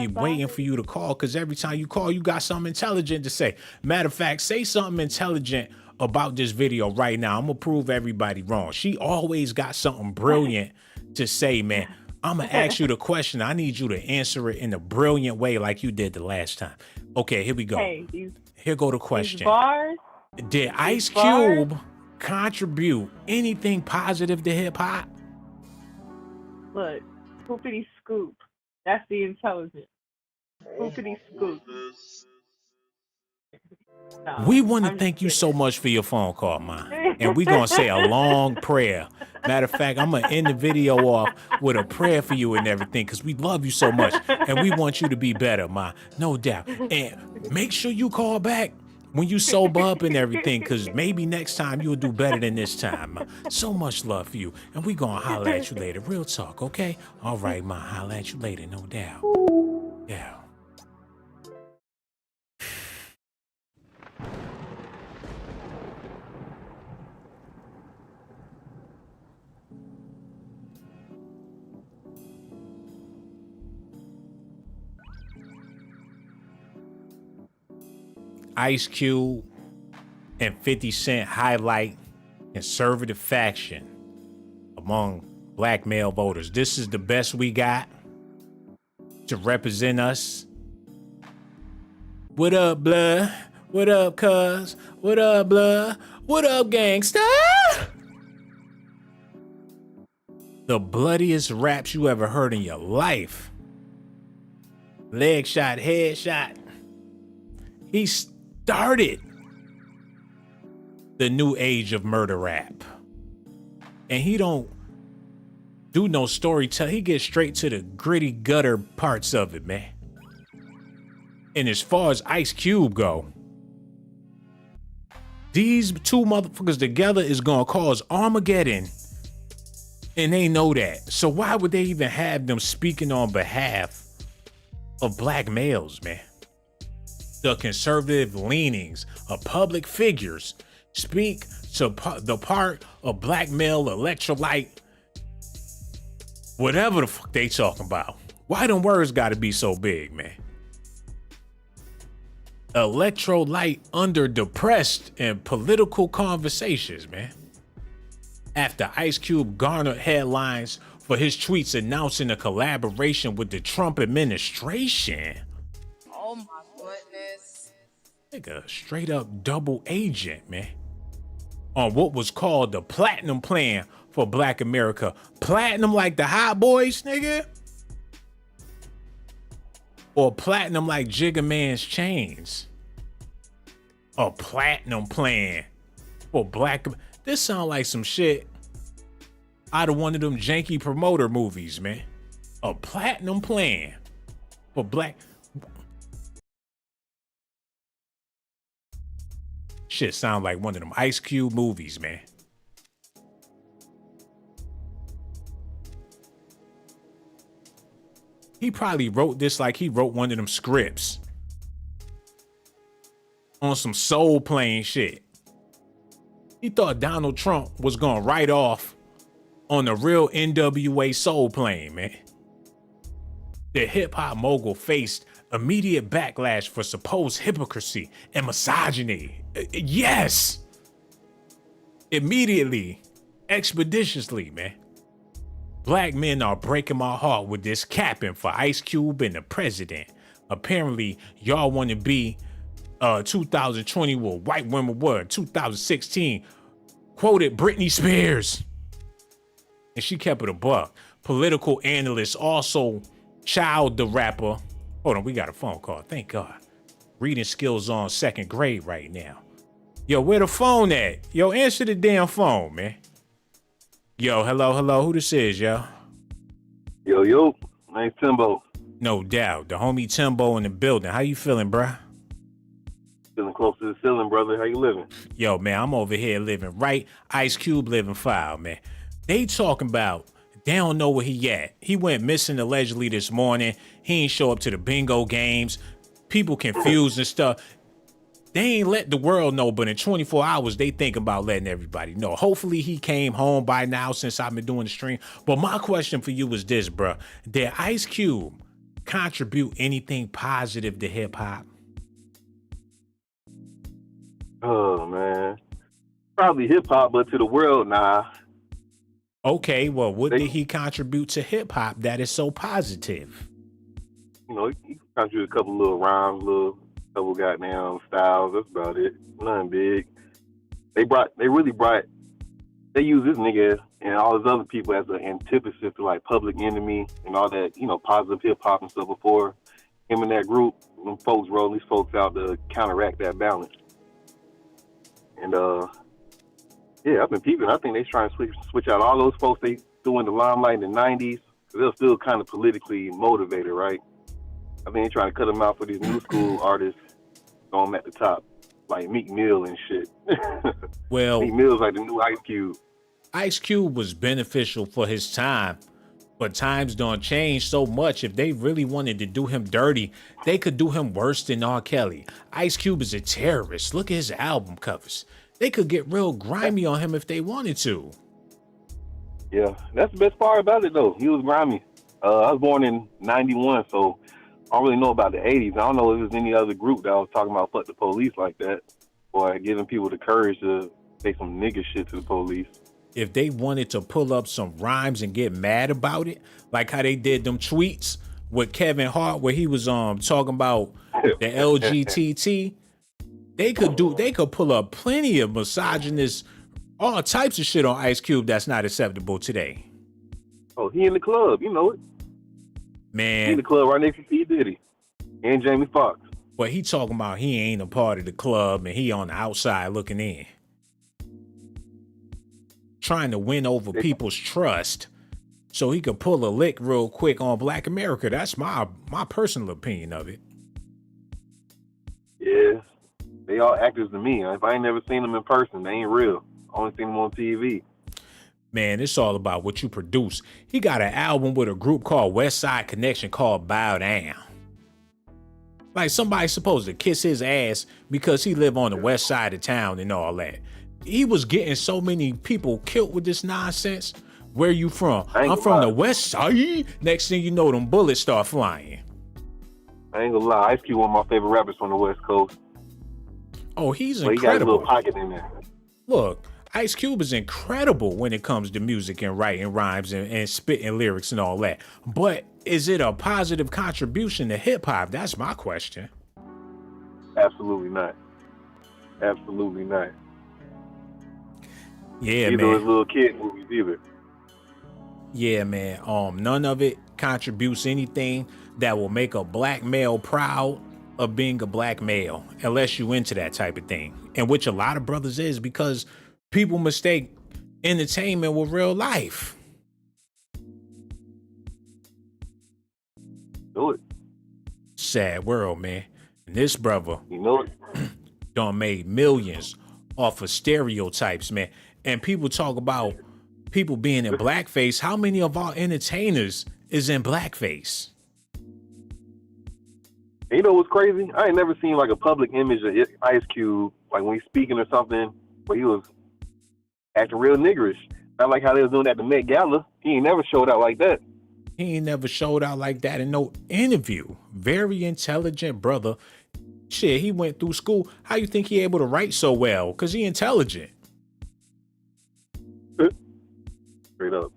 waiting for you to call because every time you call, you got something intelligent to say. Matter of fact, say something intelligent about this video right now. I'm going to prove everybody wrong. She always got something brilliant to say, man. I'm going to ask you the question. I need you to answer it in a brilliant way like you did the last time. Okay, here we go. Hey, here go the question. Bars? Did Ice Cube contribute anything positive to hip hop? Look, Scoopity Scoop. That's the intelligence. Scoopity Scoop. No, We want to thank you so much for your phone call, Ma. And we're going to say a long prayer. Matter of fact, I'm going to end the video off with a prayer for you and everything because we love you so much. And we want you to be better, Ma. No doubt. And make sure you call back when you sober up and everything because maybe next time you'll do better than this time, Ma. So much love for you. And we going to holler at you later. Real talk, okay? All right, Ma. Holler at you later, no doubt. Yeah. Ice Cube and 50 Cent highlight conservative faction among black male voters. This is the best we got to represent us. What up, blood? What up, cuz? What up, blood? What up, gangsta? The bloodiest raps you ever heard in your life. Leg shot, head shot. He started the new age of murder rap. And he don't do no storytelling. He gets straight to the gritty gutter parts of it, man. And as far as Ice Cube go, these two motherfuckers together is gonna cause Armageddon. And they know that. So why would they even have them speaking on behalf of black males, man? The conservative leanings of public figures speak to the part of black male electrolyte Whatever the fuck they talking about. Why them words gotta be so big, man? Electrolyte under depressed and political conversations, man. After Ice Cube garnered headlines for his tweets announcing a collaboration with the Trump administration. Oh my goodness. Nigga, straight up double agent, man. On what was called the Platinum Plan for Black America. Platinum like the Hot Boys, nigga? Or platinum like Jigga Man's chains? A platinum plan for Black. This sound like some shit out of one of them janky promoter movies, man. A platinum plan for Black. Shit sound like one of them Ice Cube movies, man. He probably wrote this like he wrote one of them scripts on some soul playing shit. He thought Donald Trump was gonna write off on the real NWA soul playing, man. The hip hop mogul faced immediate backlash for supposed hypocrisy and misogyny. Yes! Immediately, expeditiously, man. Black men are breaking my heart with this capping for Ice Cube and the president. Apparently, y'all want to be 2020 with white women were 2016 quoted Britney Spears. And she kept it a buck. Political analyst, also Child the rapper. Hold on, we got a phone call. Thank God. Reading skills on second grade right now. Yo, where the phone at? Yo, answer the damn phone, man. Yo, hello. Who this is, yo? Yo, name's Timbo. No doubt. The homie Timbo in the building. How you feeling, bruh? Feeling close to the ceiling, brother. How you living? Yo, man, I'm over here living right. Ice Cube living foul, man. They talking about they don't know where he at. He went missing allegedly this morning. He ain't show up to the bingo games. People confused and stuff. They ain't let the world know, but in 24 hours, they think about letting everybody know. Hopefully he came home by now since I've been doing the stream. But my question for you is this, bro. Did Ice Cube contribute anything positive to hip hop? Oh, man. Probably hip hop, but to the world, nah. Okay, well, what did he contribute to hip hop that is so positive? You know, he contributed a couple little rhymes, couple goddamn styles. That's about it. Nothing big. They use this nigga and all his other people as an antithesis to like Public Enemy and all that, you know, positive hip hop and stuff before him and that group. Them folks rolling these folks out to counteract that balance. And yeah, I've been peeping. I think they trying to switch out all those folks they threw in the limelight in the 90s. They're still kind of politically motivated, right? I think they're trying to cut them out for these new school artists, throw them at the top, like Meek Mill and shit. Well, Meek Mill's like the new Ice Cube. Ice Cube was beneficial for his time, but times don't change so much. If they really wanted to do him dirty, they could do him worse than R. Kelly. Ice Cube is a terrorist. Look at his album covers. They could get real grimy on him if they wanted to. Yeah, that's the best part about it, though. He was grimy. I was born in 91, so I don't really know about the 80s. I don't know if there's any other group that was talking about fuck the police like that, or giving people the courage to say some nigga shit to the police. If they wanted to pull up some rhymes and get mad about it, like how they did them tweets with Kevin Hart where he was talking about the LGBT, they could pull up plenty of misogynist, all types of shit on Ice Cube that's not acceptable today. Oh, he in the club, you know it. Man. He in the club right next to P. Diddy and Jamie Foxx. But he talking about he ain't a part of the club and he on the outside looking in. Trying to win over people's trust so he could pull a lick real quick on Black America. That's my personal opinion of it. Yeah, they all actors to me. If I ain't never seen them in person, they ain't real. Only seen them on TV. Man, it's all about what you produce. He got an album with a group called West Side Connection called Bow Down. Like somebody's supposed to kiss his ass because he live on the west side of town and all that. He was getting so many people killed with this nonsense. Where you from? I ain't I'm from gonna the lie. west side. Next thing you know, them bullets start flying. I ain't gonna lie. Ice Cube, one of my favorite rappers from the West Coast. Oh, he's But he got a incredible. little pocket in there. Look, Ice Cube is incredible when it comes to music and writing rhymes and spitting lyrics and all that. But is it a positive contribution to hip hop? That's my question. Absolutely not. Absolutely not. Yeah, Either man. his little kid movies either. Yeah, man. None of it contributes anything that will make a black male proud of being a black male, unless you into that type of thing. And which a lot of brothers is, because people mistake entertainment with real life. Do it. Sad world, man. And this brother, You know it. done made millions off of stereotypes, man. And people talk about people being in blackface. How many of our entertainers is in blackface? And you know what's crazy? I ain't never seen like a public image of Ice Cube, like when he's speaking or something, where he was acting real niggerish. Not like how they was doing at the Met Gala. He ain't never showed out like that. He ain't never showed out like that in no interview. Very intelligent brother. Shit, he went through school. How you think he able to write so well? Because he intelligent. Straight up.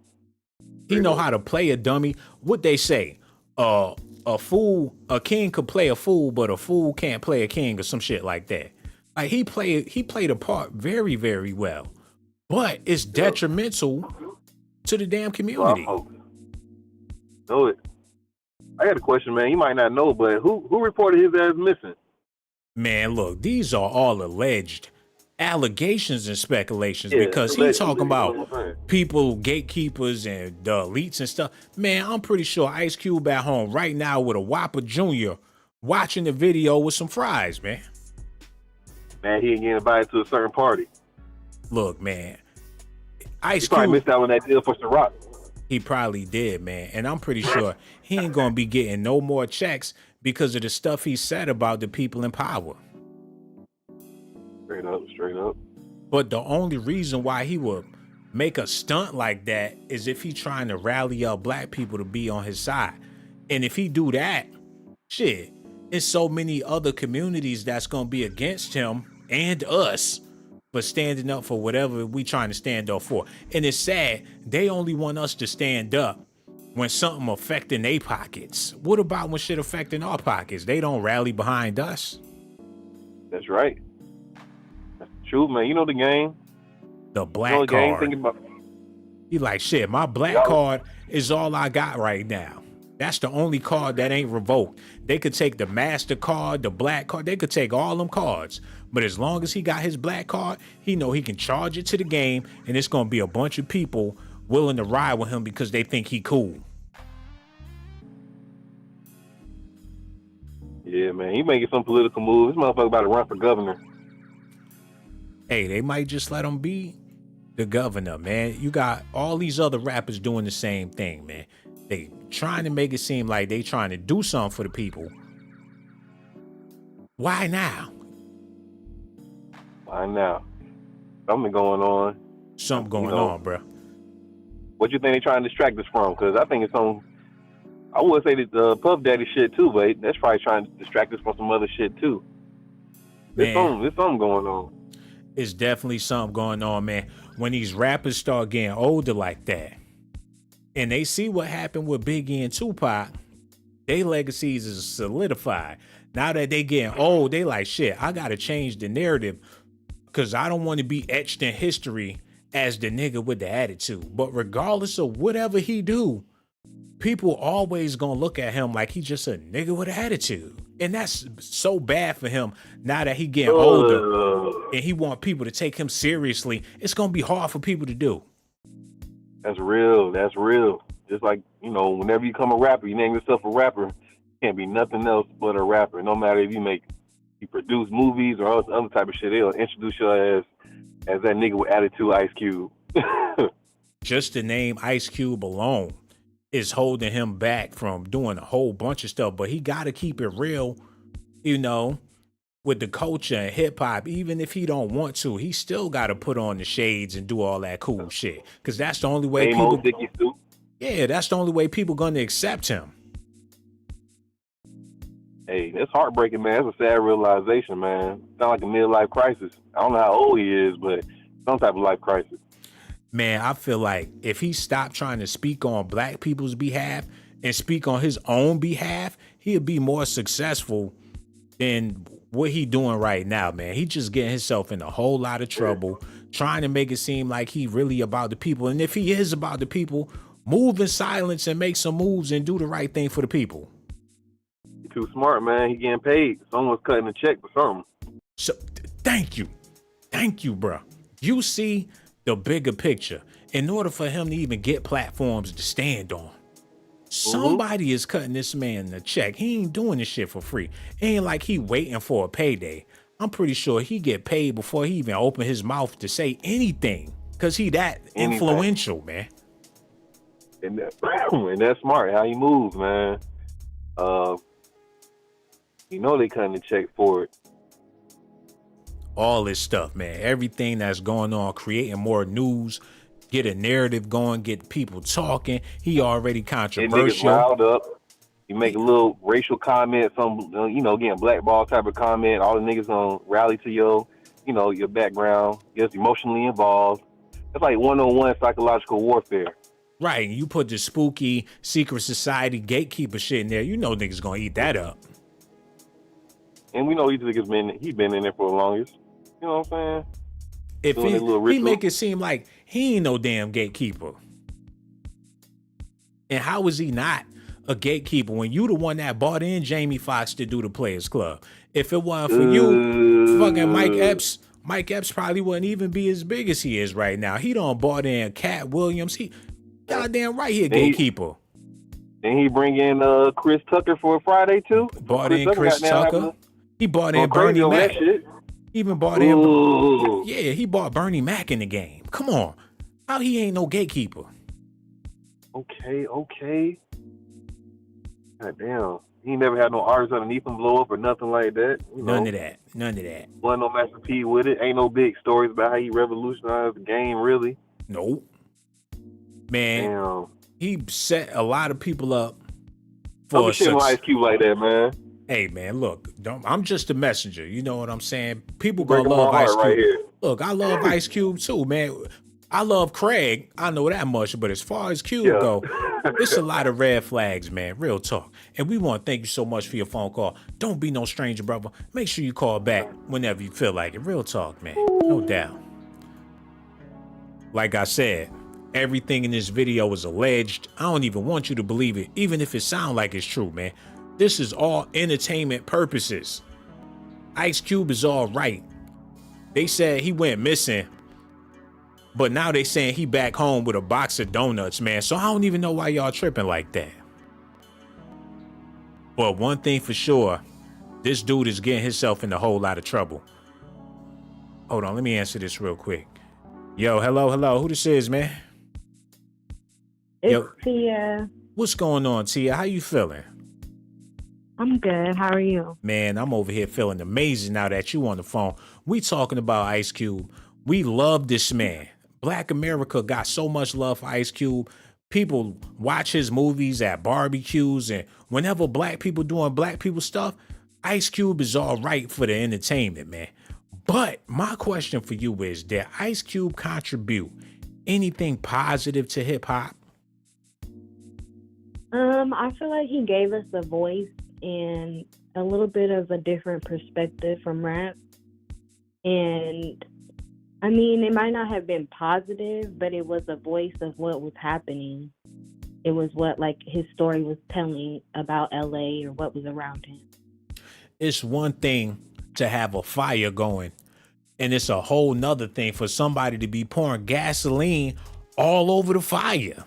He know how to play a dummy. What they say, a king could play a fool, but a fool can't play a king or some shit like that. Like he played a part very, very well. But it's detrimental to the damn community. Know it. I got a question, man. You might not know, but who reported his ass missing? Man, look, these are all alleged allegations and speculations, because he talking about people, gatekeepers and the elites and stuff. Man, I'm pretty sure Ice Cube at home right now with a Whopper Jr. watching the video with some fries, man. Man, he ain't getting invited to a certain party. Look, man, Ice He probably Cube missed out on that deal for Ciroc. He probably did, man. And I'm pretty sure he ain't gonna be getting no more checks because of the stuff he said about the people in power. Straight up, straight up. But the only reason why he would make a stunt like that is if he trying to rally up black people to be on his side. And if he do that, shit, it's so many other communities that's gonna be against him and us for standing up for whatever we trying to stand up for. And it's sad, they only want us to stand up when something affecting their pockets. What about when shit affecting our pockets? They don't rally behind us. That's right. That's true, man. You know the game. The black You know the game. card. Thinking about. He like, shit, my black card is all I got right now. That's the only card that ain't revoked. They could take the MasterCard, the black card. They could take all them cards. But as long as he got his black card, he know he can charge it to the game, and it's going to be a bunch of people willing to ride with him because they think he cool. Yeah, man. He making some political moves. This motherfucker about to run for governor. Hey, they might just let him be the governor, man. You got all these other rappers doing the same thing, man. They trying to make it seem like they trying to do something for the people. Why now? Why now? Something going on. Something going on, bro. What you think they trying to distract us from? Because I think it's on. I would say that Puff Daddy shit too, but that's probably trying to distract us from some other shit too. There's something going on. It's definitely something going on, man. When these rappers start getting older like that, and they see what happened with Biggie and Tupac, their legacies is solidified. Now that they getting old, they like, shit, I gotta change the narrative because I don't want to be etched in history as the nigga with the attitude. But regardless of whatever he do, people always gonna look at him like he just a nigga with an attitude. And that's so bad for him now that he getting older and he want people to take him seriously. It's gonna be hard for people to do. That's real. That's real. Just like, whenever you become a rapper, you name yourself a rapper, you can't be nothing else but a rapper. No matter if you produce movies or other type of shit, they'll introduce you as that nigga with attitude, Ice Cube. Just the name Ice Cube alone is holding him back from doing a whole bunch of stuff, but he got to keep it real, with the culture and hip hop, even if he don't want to, he still got to put on the shades and do all that cool shit. Cause that's the only way Same old Dickie suit. Yeah, that's the only way people gonna accept him. Hey, that's heartbreaking, man. That's a sad realization, man. Sound like a midlife crisis. I don't know how old he is, but some type of life crisis. Man, I feel like if he stopped trying to speak on black people's behalf and speak on his own behalf, he'd be more successful than what he doing right now, man. He just getting himself in a whole lot of trouble, trying to make it seem like he really about the people. And if he is about the people, move in silence and make some moves and do the right thing for the people. He too smart, man. He getting paid. Someone's cutting a check for something. So thank you, bro. You see the bigger picture. In order for him to even get platforms to stand on, somebody is cutting this man a check. He ain't doing this shit for free. It ain't like he waiting for a payday. I'm pretty sure he get paid before he even open his mouth to say anything, because he that influential, man. And that's smart how he moves, man. You know they cutting the check for it. All this stuff, man. Everything that's going on, creating more news, get a narrative going, get people talking. He already controversial. Niggas riled up. You make a little racial comment, some getting blackball type of comment. All the niggas gonna rally to your background. Gets emotionally involved. It's like one-on-one psychological warfare. Right, and you put the spooky secret society gatekeeper shit in there. You know niggas gonna eat that up. And we know these niggas he been in there for the longest. You know what I'm saying? If he make it seem like he ain't no damn gatekeeper. And how is he not a gatekeeper when you the one that bought in Jamie Foxx to do the Players Club? If it wasn't for you, fucking Mike Epps probably wouldn't even be as big as he is right now. He done bought in Cat Williams. He goddamn right he a gatekeeper. Then he bring in Chris Tucker for Friday too. Bought in Chris Tucker. He bought in Bernie Mac. Even bought in. Yeah, he bought Bernie Mac in the game. Come on. How he ain't no gatekeeper? Okay. God damn. He never had no artists underneath him blow up or nothing like that. None of that. Wasn't no Master P with it. Ain't no big stories about how he revolutionized the game, really. Nope. Man, damn. He set a lot of people up for don't be shitting Ice Cube like that, man. Hey man, look, I'm just a messenger. You know what I'm saying? People gonna love Ice Cube. Right, look, I love Ice Cube too, man. I love Craig. I know that much, but as far as Cube go, it's a lot of red flags, man. Real talk. And we want to thank you so much for your phone call. Don't be no stranger, brother. Make sure you call back whenever you feel like it. Real talk, man. No doubt. Like I said, everything in this video is alleged. I don't even want you to believe it, even if it sounds like it's true, man. This is all entertainment purposes. Ice Cube is all right. They said he went missing, but now they saying he back home with a box of donuts, man. So I don't even know why y'all tripping like that. But one thing for sure, this dude is getting himself in a whole lot of trouble. Hold on, let me answer this real quick. Yo, hello. Who this is, man? It's Tia. What's going on, Tia? How you feeling? I'm good. How are you? Man, I'm over here feeling amazing now that you on the phone. We talking about Ice Cube. We love this man. Black America got so much love for Ice Cube. People watch his movies at barbecues, and whenever black people doing black people stuff, Ice Cube is all right for the entertainment, man. But my question for you is, did Ice Cube contribute anything positive to hip hop? I feel like he gave us a voice and a little bit of a different perspective from rap. And I mean, it might not have been positive, but it was a voice of what was happening. It was what like his story was telling about LA or what was around him. It's one thing to have a fire going, and it's a whole nother thing for somebody to be pouring gasoline all over the fire.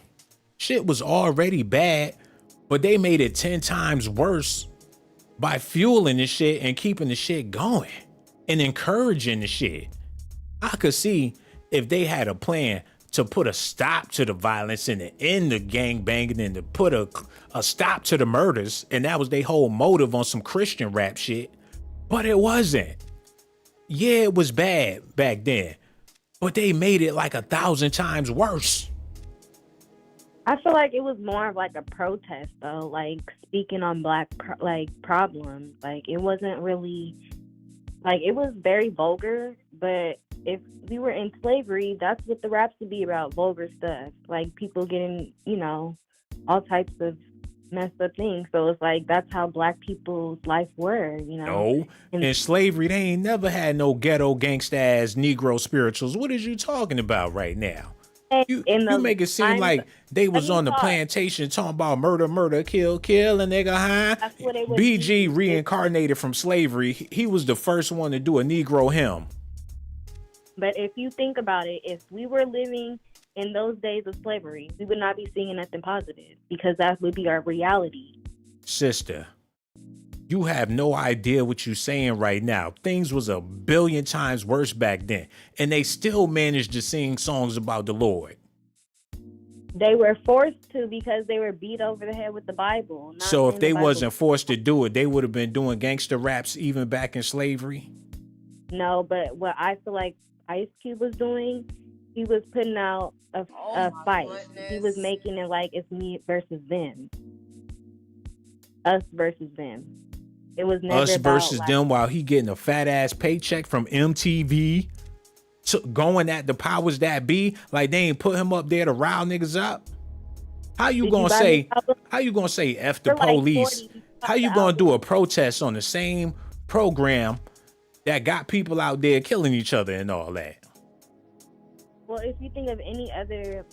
Shit was already bad, but they made it 10 times worse by fueling the shit and keeping the shit going and encouraging the shit. I could see if they had a plan to put a stop to the violence and to end the gangbanging and to put a stop to the murders, and that was their whole motive on some Christian rap shit, But it wasn't. Yeah, it was bad back then, but they made it like 1,000 times worse. I feel like it was more of like a protest, though, like speaking on black problems. Like it wasn't really like it was very vulgar. But if we were in slavery, that's what the raps would be about: vulgar stuff, like people getting, all types of messed up things. So it's like that's how black people's life were, No, in slavery they ain't never had no ghetto gangsta ass Negro spirituals. What is you talking about right now? You make it seem like they was on the plantation talking about murder, murder, kill, kill, a nigga, huh? That's what it was. BG reincarnated from slavery. He was the first one to do a Negro hymn. But if you think about it, if we were living in those days of slavery, we would not be seeing nothing positive because that would be our reality. Sister, you have no idea what you're saying right now. Things was 1,000,000,000 times worse back then, and they still managed to sing songs about the Lord. They were forced to because they were beat over the head with the Bible. So if they wasn't forced to do it, they would have been doing gangster raps even back in slavery? No, but what I feel like Ice Cube was doing, he was putting out a fight. Goodness. He was making it like it's me versus them. Us versus them. It was never us versus them while he getting a fat ass paycheck from MTV, going at the powers that be like they ain't put him up there to rile niggas up. How you gonna say F the police? How you gonna do a protest on the same program that got people out there killing each other and all that? Well, if you think of any other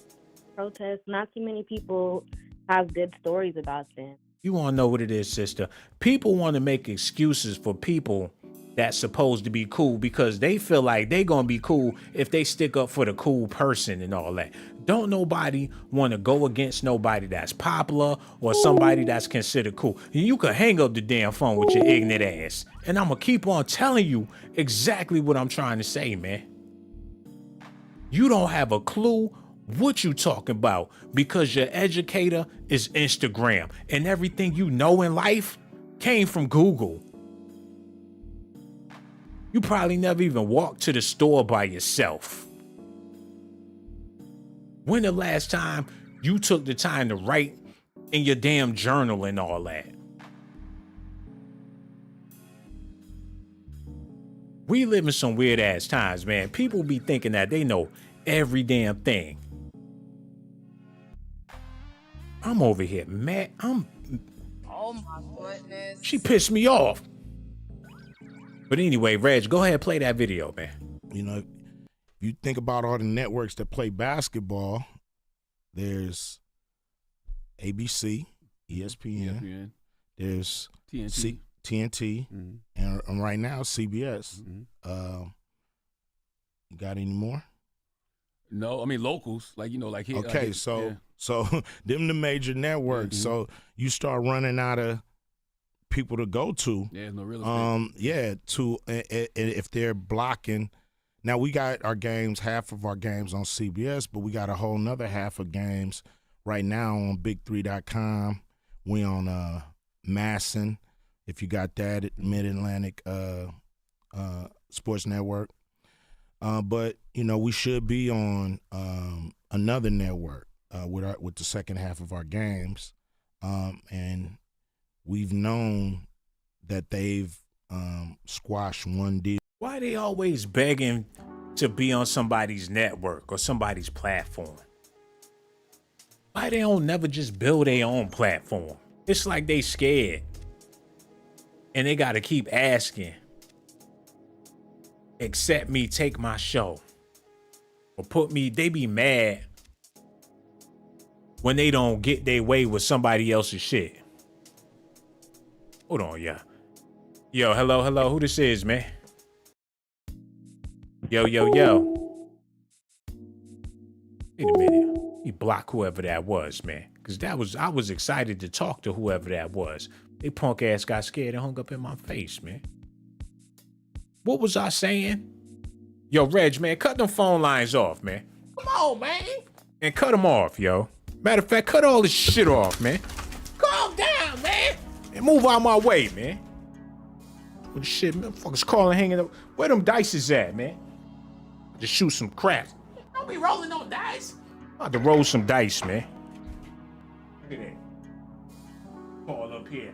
protests, not too many people have good stories about them. You want to know what it is, sister? People want to make excuses for people that's supposed to be cool because they feel like they going to be cool if they stick up for the cool person and all that. Don't nobody want to go against nobody that's popular or somebody that's considered cool. You could hang up the damn phone with your ignorant ass. And I'm going to keep on telling you exactly what I'm trying to say, man. You don't have a clue what you talking about because your educator is Instagram and everything you know in life came from Google. You probably never even walked to the store by yourself. When the last time you took the time to write in your damn journal and all that? We live in some weird ass times, man. People be thinking that they know every damn thing. I'm over here, mad. Oh my goodness. She pissed me off. But anyway, Reg, go ahead and play that video, man. If you think about all the networks that play basketball, there's ABC, ESPN. There's TNT, and right now CBS. You got any more? No, I mean locals, like here. Okay, so them the major networks. So you start running out of people to go to. Yeah, no real estate. If they're blocking. Now we got our games, half of our games on CBS, but we got a whole nother half of games right now on Big3.com. We on Masson, if you got that, at Mid-Atlantic Sports Network. But we should be on another network with the second half of our games, and we've known that they've squashed one deal. Why they always begging to be on somebody's network or somebody's platform? Why they don't never just build their own platform? It's like they scared, and they got to keep asking. Accept me, take my show. Or put me, they be mad when they don't get their way with somebody else's shit. Hold on, yeah. Yo, hello, who this is, man? Yo. Wait a minute. You block whoever that was, man. Cause I was excited to talk to whoever that was. They punk ass got scared and hung up in my face, man. What was I saying? Yo, Reg, man, cut them phone lines off, man. Come on, man. And cut them off, yo. Matter of fact, cut all this shit off, man. Calm down, man. And move out my way, man. What shit, man? Fuckers calling, hanging up. Where them dices at, man? Just shoot some crap. Don't be rolling no dice. I'm about to roll some dice, man. Look at that. Call up here,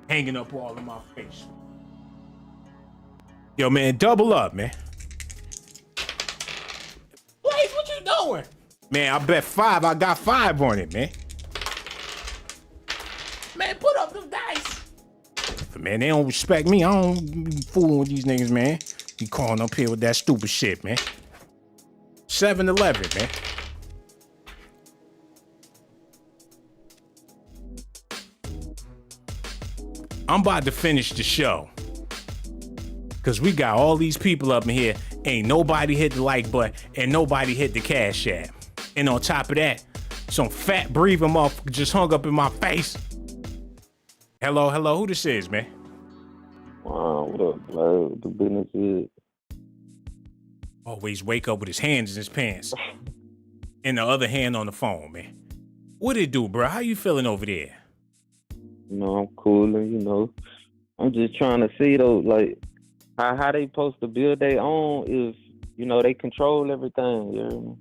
hanging up all in my face. Yo, man, double up, man. Blaze, what you doing? Man, I bet 5. I got 5 on it, man. Man, put up them dice. Man, they don't respect me. I don't be fooling with these niggas, man. Be calling up here with that stupid shit, man. 7-Eleven, man. I'm about to finish the show. Cause we got all these people up in here. Ain't nobody hit the like button and nobody hit the cash app. And on top of that, some fat breathing motherfucker just hung up in my face. Hello, who this is, man? What up, Blaze? The business is. Always wake up with his hands in his pants. And the other hand on the phone, man. What it do, bro? How you feeling over there? You know, I'm cooling, you know. I'm just trying to see, though, like, how they supposed to build their own if, you know, they control everything, you know?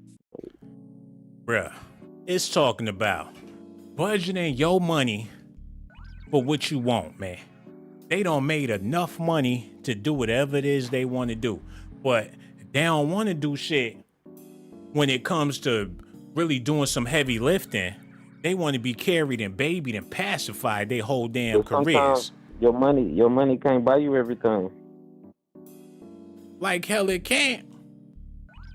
Bruh, it's talking about budgeting your money for what you want, man. They done made enough money to do whatever it is they want to do. But they don't want to do shit when it comes to really doing some heavy lifting. They want to be carried and babied and pacified their whole damn careers. Your money can't buy you everything. Like hell it can't.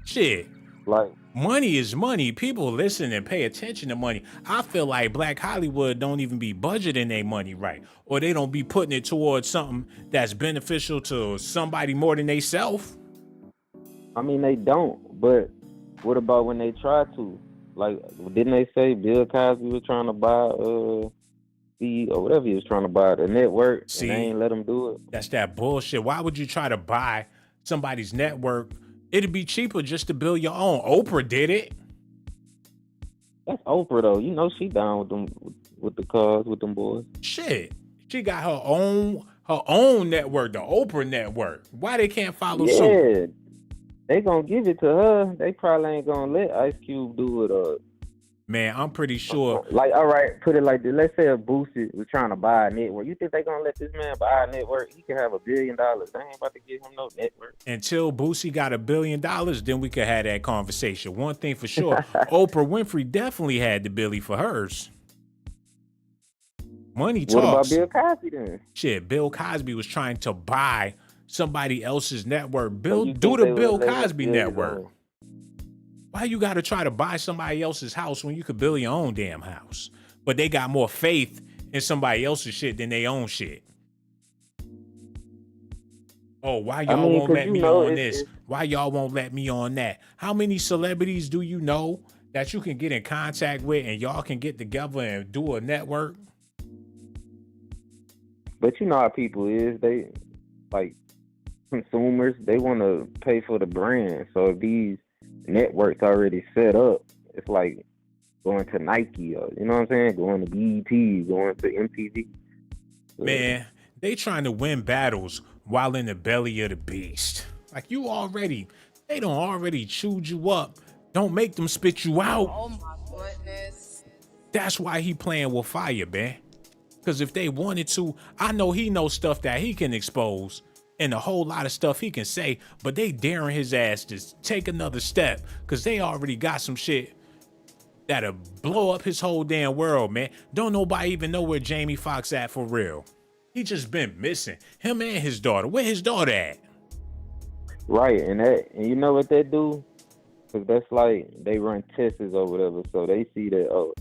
Shit. Like, money is money. People listen and pay attention to money. I feel like Black Hollywood don't even be budgeting their money right. Or they don't be putting it towards something that's beneficial to somebody more than they self. I mean, they don't. But what about when they try to? Like, didn't they say Bill Cosby was trying to buy or whatever he was trying to buy, the network, See, and they ain't let him do it? That's that bullshit. Why would you try to buy somebody's network? It'd be cheaper just to build your own. Oprah did it. That's Oprah, though. You know she down with them, with the cars, with them boys. Shit. She got her own network, the Oprah network. Why they can't follow suit? They gonna give it to her. They probably ain't gonna let Ice Cube do it. Man, I'm pretty sure. Like, all right, put it like this. Let's say a Boosie was trying to buy a network. You think they gonna let this man buy a network? He could have $1 billion. They ain't about to give him no network. Until Boosie got $1 billion, then we could have that conversation. One thing for sure, Oprah Winfrey definitely had the Billy for hers. Money talks. What about Bill Cosby then? Shit, Bill Cosby was trying to buy somebody else's network. Do the Bill Cosby network. Why you gotta try to buy somebody else's house when you could build your own damn house? But they got more faith in somebody else's shit than their own shit. Oh, why y'all won't let me on this? Why y'all won't let me on that? How many celebrities do you know that you can get in contact with and y'all can get together and do a network? But you know how people is. They, like, consumers, they want to pay for the brand. So if these networks already set up, it's like going to Nike or, you know what I'm saying, going to BET, going to MTV. Man, they trying to win battles while in the belly of the beast. Like they don't already chewed you up. Don't make them spit you out. Oh my goodness. That's why he playing with fire, man. Because if they wanted to, I know he knows stuff that he can expose and a whole lot of stuff he can say, but they daring his ass to take another step because they already got some shit that'll blow up his whole damn world, man. Don't nobody even know where Jamie Foxx at for real. He just been missing. Him and his daughter. Where his daughter at? Right, and you know what they do? Because that's like they run tests or whatever, so they see that,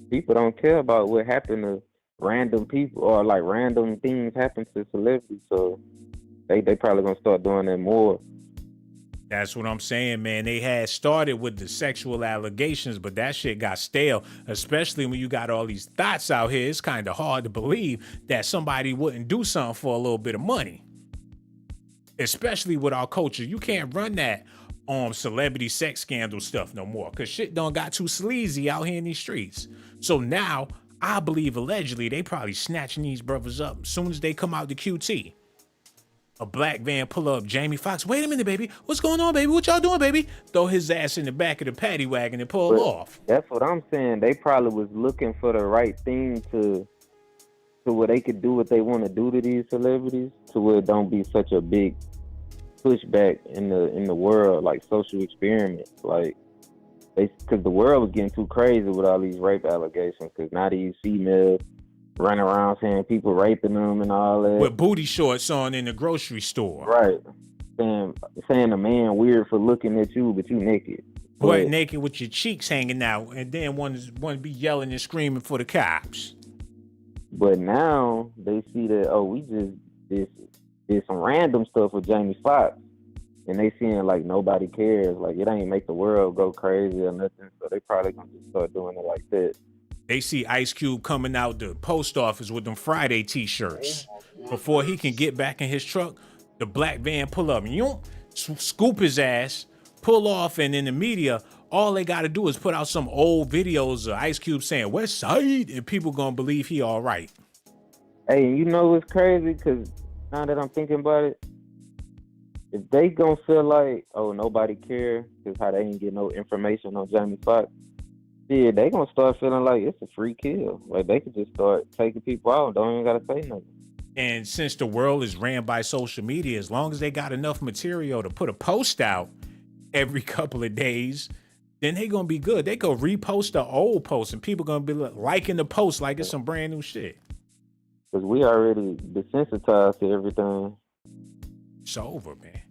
people don't care about what happened to random people or like random things happen to celebrities, so they probably gonna start doing that more. That's what I'm saying, man. They had started with the sexual allegations, but that shit got stale, especially when you got all these thoughts out here. It's kind of hard to believe that somebody wouldn't do something for a little bit of money, especially with our culture. You can't run that on celebrity sex scandal stuff no more because shit done got too sleazy out here in these streets. So now I believe allegedly they probably snatching these brothers up as soon as they come out the QT. a black van pull up, Jamie Foxx, wait a minute, baby. What's going on, baby? What y'all doing, baby? Throw his ass in the back of the paddy wagon and pull off. That's what I'm saying. They probably was looking for the right thing to where they could do what they want to do to these celebrities, to where it don't be such a big pushback in the world, like social experiments. Like, because the world was getting too crazy with all these rape allegations, because now these females running around saying people raping them and all that. With booty shorts on in the grocery store. Right. Saying a man weird for looking at you, but you naked. Butt naked with your cheeks hanging out, and then one to be yelling and screaming for the cops. But now they see that, oh, we just did some random stuff with Jamie Foxx, and they seeing like nobody cares, like it ain't make the world go crazy or nothing. So they probably gonna just start doing it like that. They see Ice Cube coming out the post office with them Friday t-shirts. Before he can get back in his truck, the black van pull up and you scoop his ass, pull off, and in the media, all they gotta do is put out some old videos of Ice Cube saying West Side, and people gonna believe he all right. Hey, and you know what's crazy? Because now that I'm thinking about it, if they gonna feel like, oh, nobody care, because how they ain't get no information on Jamie Foxx, yeah, they gonna start feeling like it's a free kill. Like they could just start taking people out, don't even gotta say nothing. And since the world is ran by social media, as long as they got enough material to put a post out every couple of days, then they gonna be good. They go repost the old post and people gonna be liking the post like it's some brand new shit. Because we already desensitized to everything. It's over, man.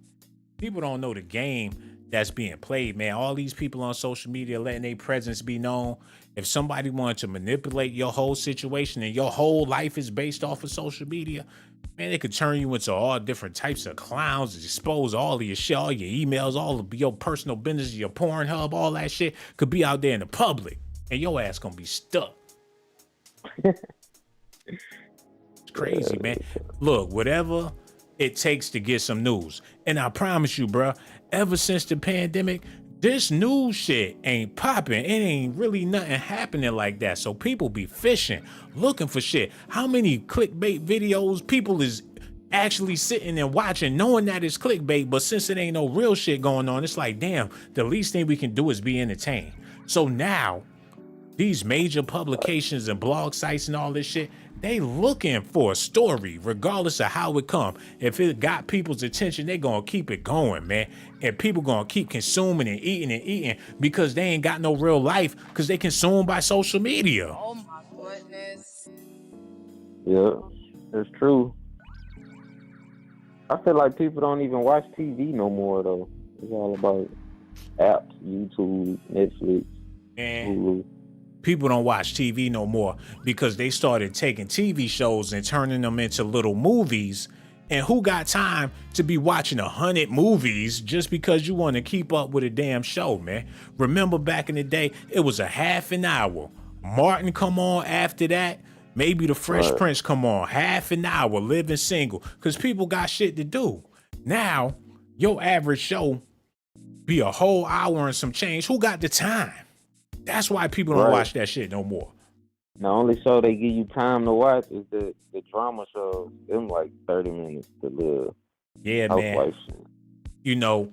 People don't know the game that's being played, man. All these people on social media letting their presence be known. If somebody wanted to manipulate your whole situation and your whole life is based off of social media, man, they could turn you into all different types of clowns, expose all of your shit, all your emails, all of your personal business, your Pornhub, all that shit could be out there in the public, and your ass gonna be stuck. It's crazy, man. Look, whatever it takes to get some news. And I promise you, bro, ever since the pandemic, this news shit ain't popping. It ain't really nothing happening like that. So people be fishing, looking for shit. How many clickbait videos people is actually sitting and watching, knowing that it's clickbait, but since it ain't no real shit going on, it's like, damn, the least thing we can do is be entertained. So now, these major publications and blog sites and all this shit, they looking for a story, regardless of how it come. If it got people's attention, they gonna keep it going, man. And people gonna keep consuming and eating because they ain't got no real life because they consumed by social media. Oh my goodness. Yeah, that's true. I feel like people don't even watch TV no more, though. It's all about apps, YouTube, Netflix, Hulu. People don't watch TV no more because they started taking TV shows and turning them into little movies. And who got time to be watching 100 movies just because you want to keep up with a damn show, man? Remember back in the day, it was a half an hour. Martin come on after that. Maybe the Fresh Prince come on, half an hour, Living Single, because people got shit to do. Now, your average show be a whole hour and some change. Who got the time? That's why people don't watch that shit no more. The only show they give you time to watch is the drama shows. Them like 30 minutes to live. Yeah, man. You know,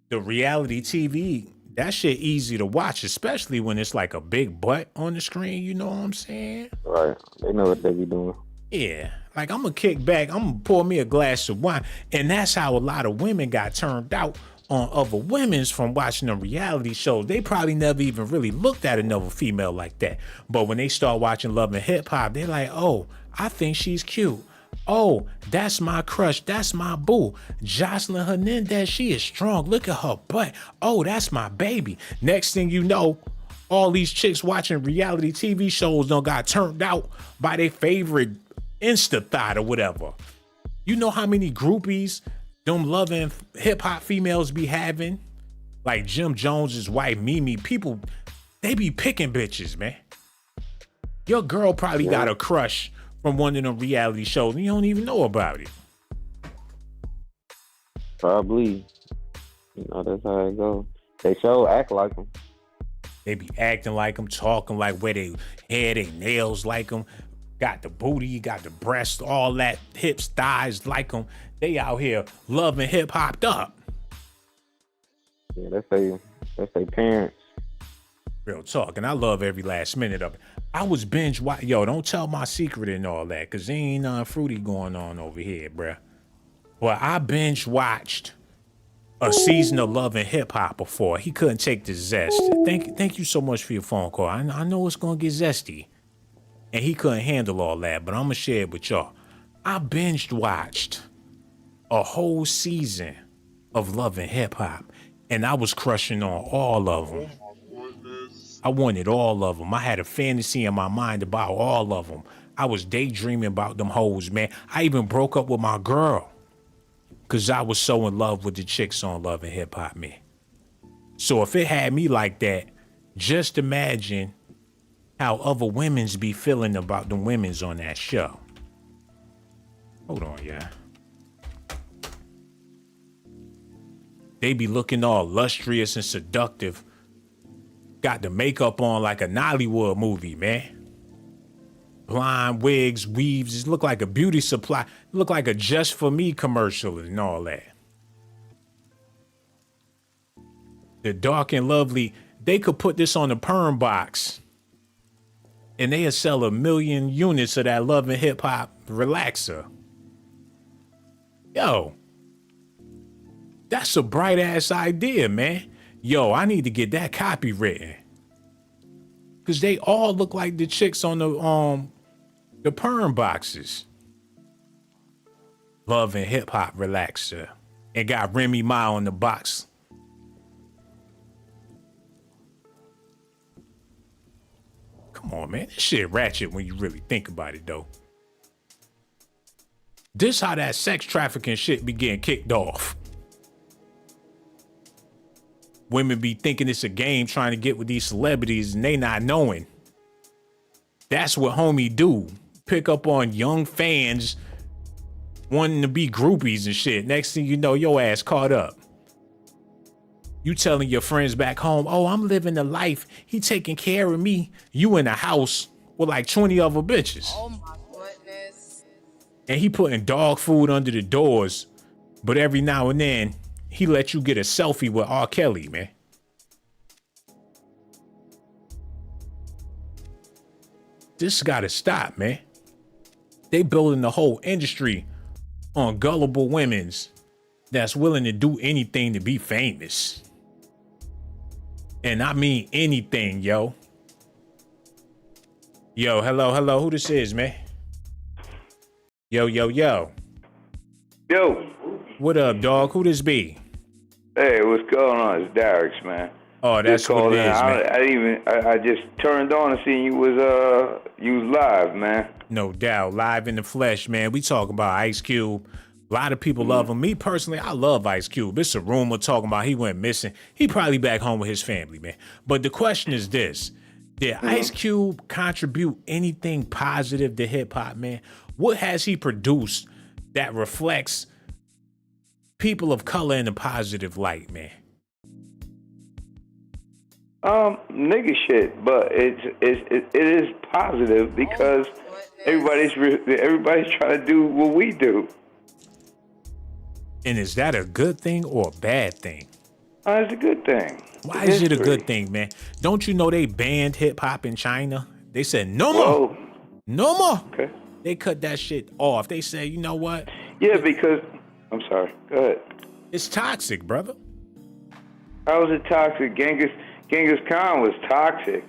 the reality TV, that shit easy to watch, especially when it's like a big butt on the screen. You know what I'm saying? Right. They know what they be doing. Yeah. Like, I'm going to kick back. I'm going to pour me a glass of wine. And that's how a lot of women got turned out on other women's from watching them reality shows. They probably never even really looked at another female like that. But when they start watching Love and Hip Hop, they're like, oh, I think she's cute. Oh, that's my crush. That's my boo. Jocelyn Hernandez, she is strong. Look at her butt. Oh, that's my baby. Next thing you know, all these chicks watching reality TV shows done got turned out by their favorite Insta thought or whatever. You know how many groupies them loving hip hop females be having? Like Jim Jones's wife, Mimi. People, they be picking bitches, man. Your girl probably got a crush from one of them reality shows and you don't even know about it. Probably. You know, that's how it goes. They show act like them. They be acting like them, talking like where they hair, they nails like them. got the booty, got the breast, all that, hips, thighs, like them. They out here loving hip hopped up. Yeah, that's they parents. Real talk, and I love every last minute of it. I was binge watching. Yo, don't tell my secret and all that, cause there ain't nothing fruity going on over here, bruh. Well, I binge watched a season of Love and Hip Hop before. He couldn't take the zest. Thank you so much for your phone call. I know it's gonna get zesty, and he couldn't handle all that, but I'm gonna share it with y'all. I binged watched a whole season of Love and Hip Hop, and I was crushing on all of them. I wanted all of them. I had a fantasy in my mind about all of them. I was daydreaming about them hoes, man. I even broke up with my girl because I was so in love with the chicks on Love and Hip Hop, man. So if it had me like that, just imagine how other women's be feeling about the women's on that show. Hold on, yeah. They be looking all lustrous and seductive. Got the makeup on like a Nollywood movie, man. Blonde wigs, weaves. It look like a beauty supply. It look like a Just For Me commercial and all that. The dark and lovely, they could put this on the perm box and they'll sell 1 million units of that Love and Hip Hop relaxer. Yo, that's a bright ass idea, man. Yo, I need to get that copywritten. Cause they all look like the chicks on the perm boxes. Love and Hip Hop relaxer. And got Remy Ma on the box. Come on, man. This shit ratchet when you really think about it, though. This how that sex trafficking shit be getting kicked off. Women be thinking it's a game trying to get with these celebrities and they not knowing. That's what homie do. Pick up on young fans wanting to be groupies and shit. Next thing you know, your ass caught up. You telling your friends back home, oh, I'm living the life. He taking care of me. You in a house with like 20 other bitches. Oh my goodness. And he putting dog food under the doors. But every now and then, he let you get a selfie with R. Kelly, man. This gotta stop, man. They building the whole industry on gullible women's that's willing to do anything to be famous. And I mean anything, yo. Yo, hello, who this is, man? Yo. Yo. What up, dog? Who this be? Hey, what's going on? It's Darrix, man. Oh, that's what it is, man. I just turned on and seen you was live, man. No doubt, live in the flesh, man. We talking about Ice Cube. A lot of people love him. Me personally, I love Ice Cube. It's a rumor talking about he went missing. He probably back home with his family, man. But the question is this: did Ice Cube contribute anything positive to hip hop, man? What has he produced that reflects people of color in a positive light, man? Nigga shit, but it is positive because everybody's trying to do what we do. And is that a good thing or a bad thing? It's a good thing. Why is it a good thing, man? Don't you know they banned hip hop in China? They said no more. No more. Okay. They cut that shit off. They say, you know what? Yeah, because I'm sorry. Go ahead. It's toxic, brother. How was it toxic? Genghis Khan was toxic.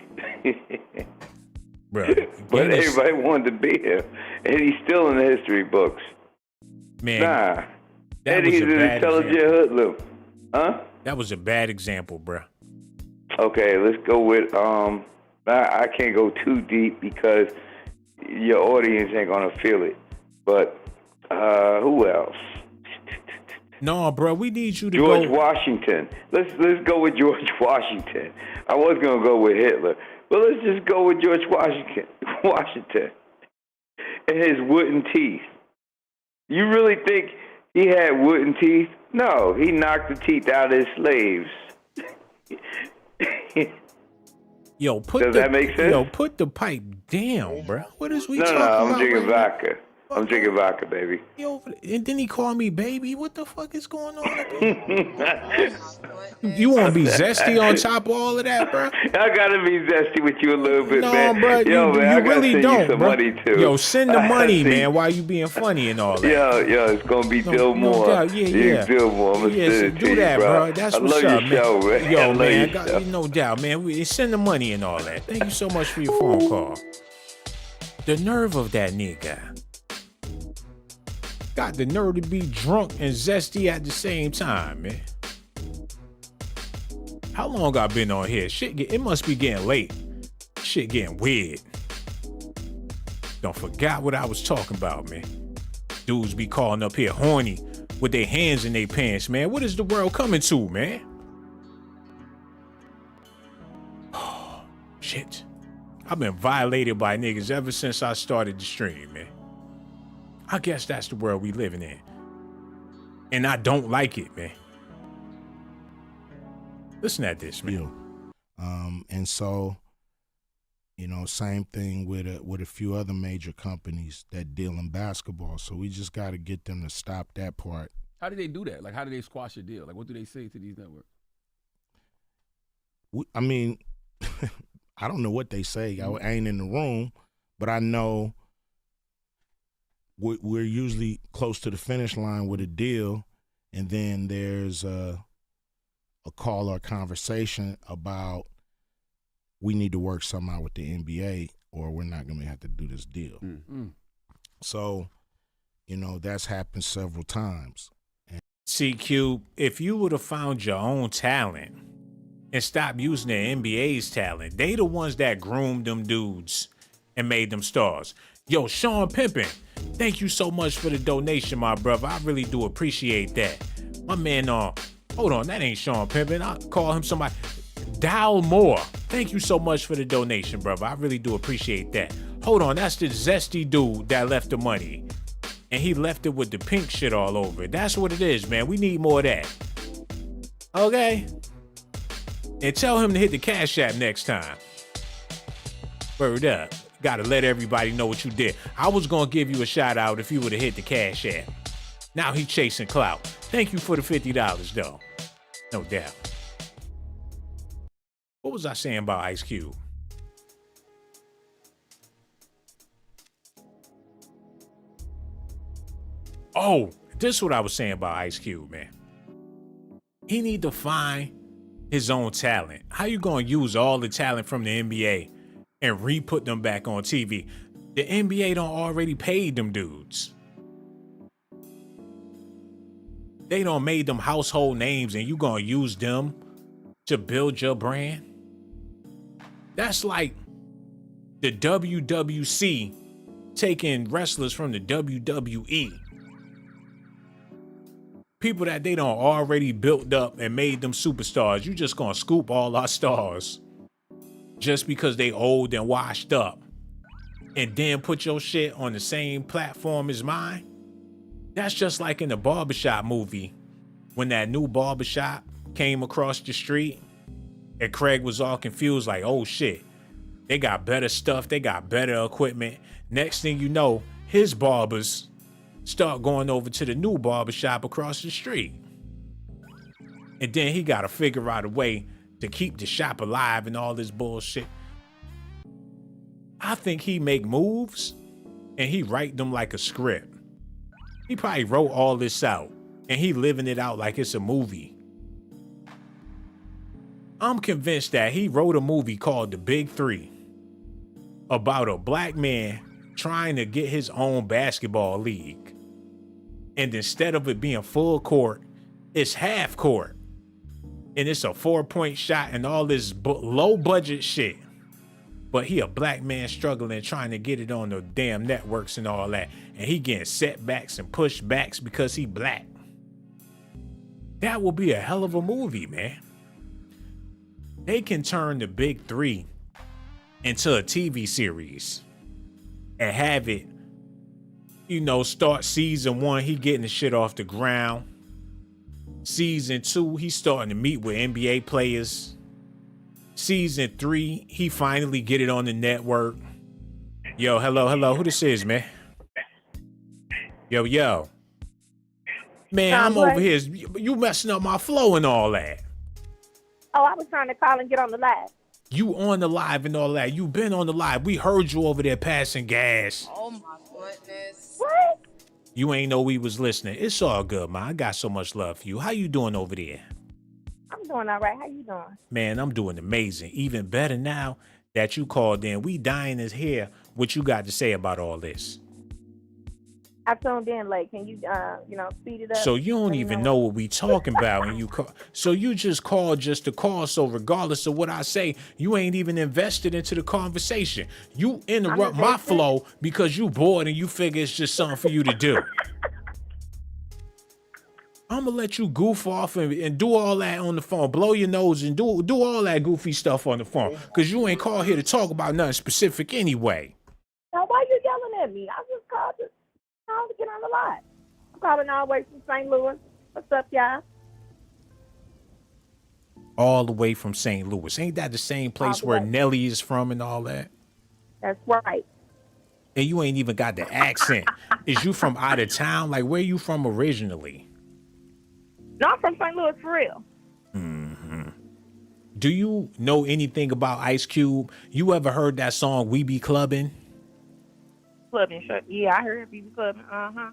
Bro, but everybody wanted to be him. And he's still in the history books. Man. Nah. That he's an intelligent hoodlum. Huh? That was a bad example, bro. Okay, let's go with I can't go too deep because your audience ain't gonna feel it. But who else? No, bro, we need you to George Washington. Let's go with George Washington. I was gonna go with Hitler, but let's just go with George Washington and his wooden teeth. You really think he had wooden teeth? No, he knocked the teeth out of his slaves. Yo, Does that make sense? Yo, put the pipe down, bro. What is we No, talking no, about? I'm drinking right vodka. I'm drinking vodka, baby. Yo, and then he called me baby. What the fuck is going on up here? You want to be zesty on top of all of that, bro? I gotta be zesty with you a little bit, No, man. bro, Yo, man, I gotta really send don't, you some bro. money too. Yo, send the I money, see. man, while you being funny and all that. Yo, it's gonna be Bill Moore. doubt. Yeah. Bill Moore. I'm gonna Yes, send it do to that, you, bro. That's I what's love up, your man. show, man. I Yo, love man, your show. no doubt, man. Send the money and all that. Thank you so much for your phone call. The nerve of that nigga. Got the nerve to be drunk and zesty at the same time, man. How long I been on here? It must be getting late. Shit getting weird. Don't forgot what I was talking about, man. Dudes be calling up here horny with their hands in their pants, man. What is the world coming to, man? Oh, shit. I've been violated by niggas ever since I started the stream, man. I guess that's the world we living in. And I don't like it, man. Listen at this, man. And so, same thing with a few other major companies that deal in basketball. So we just got to get them to stop that part. How do they do that? Like, how do they squash a deal? Like, what do they say to these networks? I mean, I don't know what they say. I ain't in the room, but I know we're usually close to the finish line with a deal, and then there's a call or a conversation about we need to work something out with the NBA or we're not going to have to do this deal. So, that's happened several times. CQ, if you would have found your own talent and stopped using the NBA's talent, they the ones that groomed them dudes and made them stars. Yo, Sean Pimpin, thank you so much for the donation, my brother. I really do appreciate that. My man, hold on, that ain't Sean Pimpin. I'll call him somebody. Dal Moore, thank you so much for the donation, brother. I really do appreciate that. Hold on, that's the zesty dude that left the money. And he left it with the pink shit all over it. That's what it is, man. We need more of that. Okay? And tell him to hit the Cash App next time. Word up. Gotta let everybody know what you did. I was gonna give you a shout out if you would have hit the Cash App. Now he chasing clout. Thank you for the $50 though. No doubt. What was I saying about Ice Cube? Oh, this is what I was saying about Ice Cube, man. He need to find his own talent. How you gonna use all the talent from the NBA and re-put them back on TV? The NBA don't already paid them dudes. They don't made them household names and you gonna use them to build your brand? That's like the WWC taking wrestlers from the WWE. People that they don't already built up and made them superstars. You just gonna scoop all our stars just because they old and washed up and then put your shit on the same platform as mine? That's just like in the Barbershop movie when that new barbershop came across the street and Craig was all confused like, oh shit, they got better stuff, they got better equipment. Next thing you know, his barbers start going over to the new barbershop across the street. And then he got to figure out a way to keep the shop alive and all this bullshit. I think he make moves and he write them like a script. He probably wrote all this out and he living it out like it's a movie. I'm convinced that he wrote a movie called The Big Three about a black man trying to get his own basketball league. And instead of it being full court, it's half court. And it's a 4-point shot and all this low budget shit. But he a black man struggling, trying to get it on the damn networks and all that. And he getting setbacks and pushbacks because he black. That will be a hell of a movie, man. They can turn The Big Three into a TV series and have it, start season 1, he getting the shit off the ground. Season 2, he's starting to meet with NBA players. Season 3, he finally get it on the network. Yo, hello. Who this is, man? Yo. Man, I'm over here. You messing up my flow and all that. Oh, I was trying to call and get on the live. You on the live and all that. You been on the live. We heard you over there passing gas. Oh my goodness. What? You ain't know we was listening. It's all good, man. I got so much love for you. How you doing over there? I'm doing all right. How you doing? Man, I'm doing amazing. Even better now that you called in. We dying to hear what you got to say about all this. I tuned in late. Can you, speed it up? So you don't even know what we talking about when you call. So you just called just to call. So regardless of what I say, you ain't even invested into the conversation. You interrupt my flow because you bored and you figure it's just something for you to do. I'm gonna let you goof off and do all that on the phone, blow your nose and do all that goofy stuff on the phone, because you ain't called here to talk about nothing specific anyway. Now, why you yelling at me? I just called to get on the line. I'm calling all the way from St. Louis. What's up, y'all? All the way from St. Louis. Ain't that the same place where Nelly is from and all that? That's right. And you ain't even got the accent. Is you from out of town? Like, where you from originally? No, I'm from St. Louis for real. Mm-hmm. Do you know anything about Ice Cube? You ever heard that song, We Be Clubbing? Clubbing, sure. Yeah, I heard you clubbing. Uh-huh.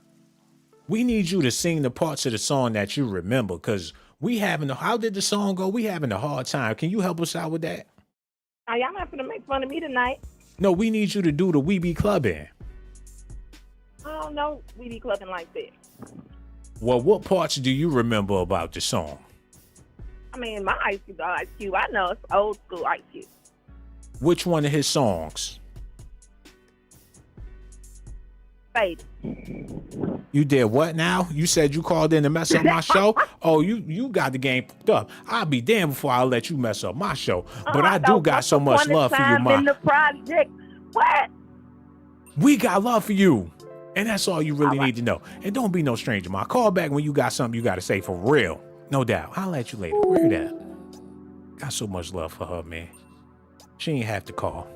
We need you to sing the parts of the song that you remember, because how did the song go? We having a hard time. Can you help us out with that? Oh, y'all not gonna make fun of me tonight. No, we need you to do the We Be Clubbing. I don't know we be clubbing like this. Well, what parts do you remember about the song? I mean, my Ice Cube, I know it's old school Ice Cube. Which one of his songs? Baby. You did what now? You said you called in to mess up my show? Oh, you got the game fucked up. I'll be damned before I let you mess up my show. But I do got so much love for you, Ma. In the project. What? We got love for you. And that's all you really need to know. And don't be no stranger, Ma. Call back when you got something you got to say for real. No doubt. I'll at you later. Where that? Got so much love for her, man. She ain't have to call.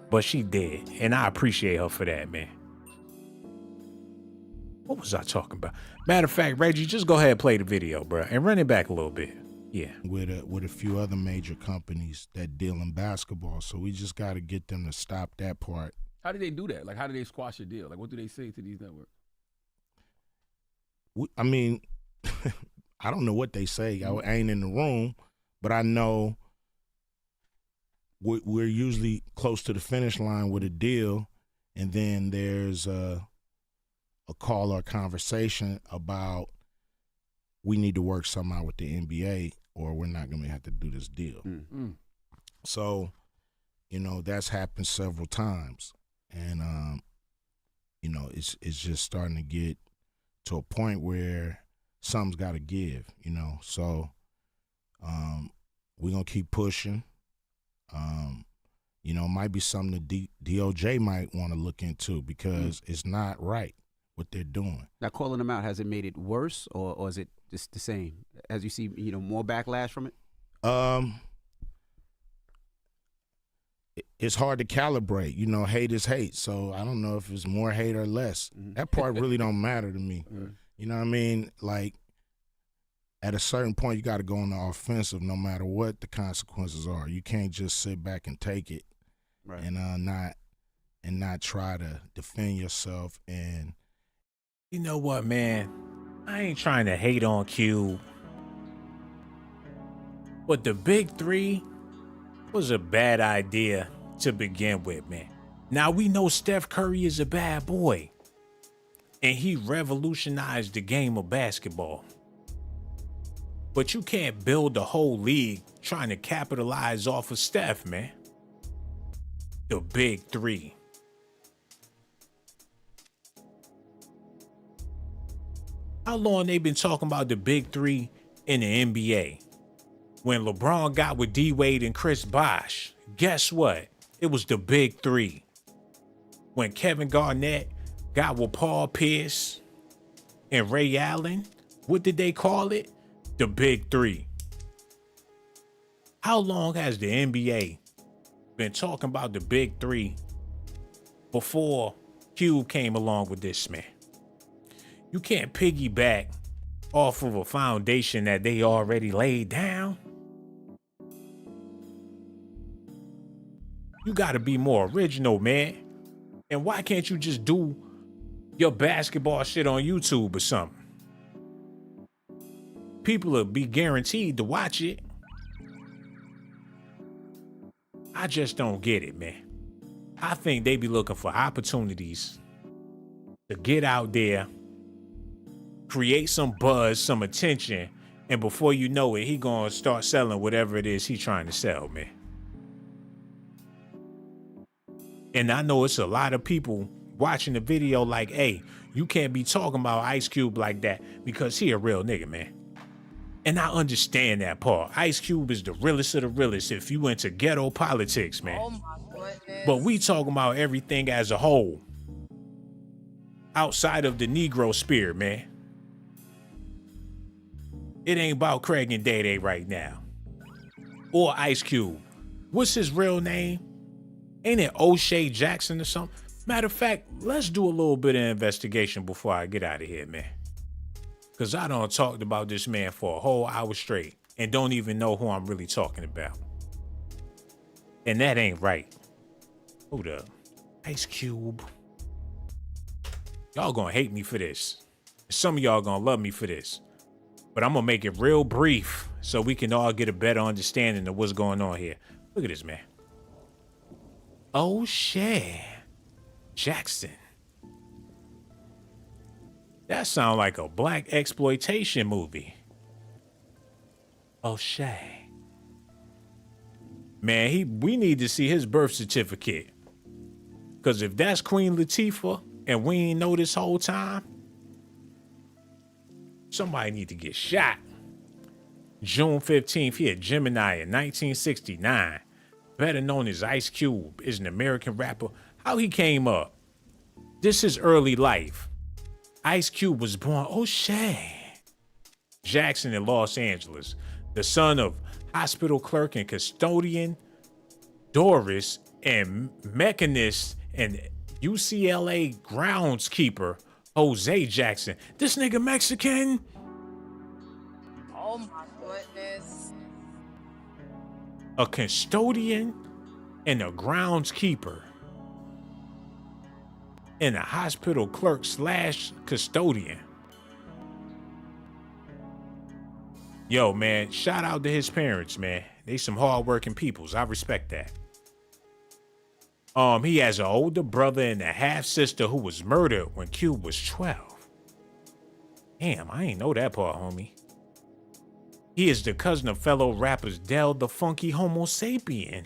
But she did. And I appreciate her for that, man. What was I talking about? Matter of fact, Reggie, just go ahead and play the video, bro, and run it back a little bit. Yeah. With a few other major companies that deal in basketball. So we just got to get them to stop that part. How do they do that? Like, how do they squash a deal? Like, what do they say to these networks? I mean, I don't know what they say. I ain't in the room, but I know we're usually close to the finish line with a deal, and then there's a call or a conversation about we need to work something out with the NBA or we're not going to have to do this deal. Mm-hmm. So, that's happened several times. And, it's just starting to get to a point where something's got to give, So we're going to keep pushing. It might be something the DOJ might want to look into because it's not right what they're doing. Now, calling them out, has it made it worse or is it just the same? As you see, more backlash from it? It's hard to calibrate. Hate is hate. So I don't know if it's more hate or less. That part really don't matter to me. You know what I mean? Like, at a certain point, you got to go on the offensive no matter what the consequences are. You can't just sit back and take it and not try to defend yourself. And you know what, man? I ain't trying to hate on Cube, but the big three was a bad idea to begin with, man. Now, we know Steph Curry is a bad boy, and he revolutionized the game of basketball. But you can't build the whole league trying to capitalize off of Steph, man. The big three. How long they been talking about the big three in the NBA? When LeBron got with D-Wade and Chris Bosh, guess what? It was the big three. When Kevin Garnett got with Paul Pierce and Ray Allen, what did they call it? The big three. How long has the NBA been talking about the big three before Cube came along with this, man? You can't piggyback off of a foundation that they already laid down. You gotta be more original, man. And why can't you just do your basketball shit on YouTube or something? People will be guaranteed to watch it. I just don't get it, man. I think they be looking for opportunities to get out there, create some buzz, some attention, and before you know it, he gonna start selling whatever it is he trying to sell, man. And I know it's a lot of people watching the video like, hey, you can't be talking about Ice Cube like that because he a real nigga, man. And I understand that part. Ice Cube is the realest of the realest if you into ghetto politics, man. Oh my goodness. But we talking about everything as a whole. Outside of the Negro spirit, man. It ain't about Craig and Day Day right now. Or Ice Cube. What's his real name? Ain't it O'Shea Jackson or something? Matter of fact, let's do a little bit of investigation before I get out of here, man. Because I done talked about this man for a whole hour straight and don't even know who I'm really talking about. And that ain't right. Hold up. Ice Cube. Y'all gonna hate me for this. Some of y'all gonna love me for this. But I'm gonna make it real brief so we can all get a better understanding of what's going on here. Look at this, man. O'Shea Jackson. That sounds like a black exploitation movie. O'Shea. Man, we need to see his birth certificate. Cause if that's Queen Latifah and we ain't know this whole time, somebody need to get shot. June 15th, he a Gemini in 1969. Better known as Ice Cube, is an American rapper. How he came up? This is early life. Ice Cube was born O'Shea Jackson in Los Angeles, the son of hospital clerk and custodian Doris and mechanist and UCLA groundskeeper Jose Jackson. This nigga Mexican? Oh my goodness. A custodian and a groundskeeper and a hospital clerk / custodian. Yo, man, shout out to his parents, man. They some hardworking peoples. I respect that. He has an older brother and a half sister who was murdered when Cube was 12. Damn, I ain't know that part, homie. He is the cousin of fellow rappers Del the Funky Homo Sapien.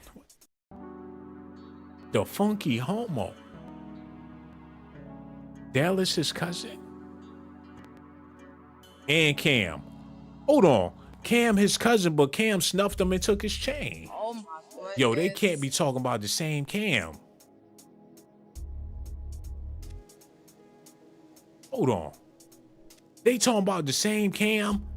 The Funky Homo. Del is his cousin? And Cam. Hold on. Cam his cousin, but Cam snuffed him and took his chain. Oh my goodness. Yo, they can't be talking about the same Cam. Hold on. They talking about the same Cam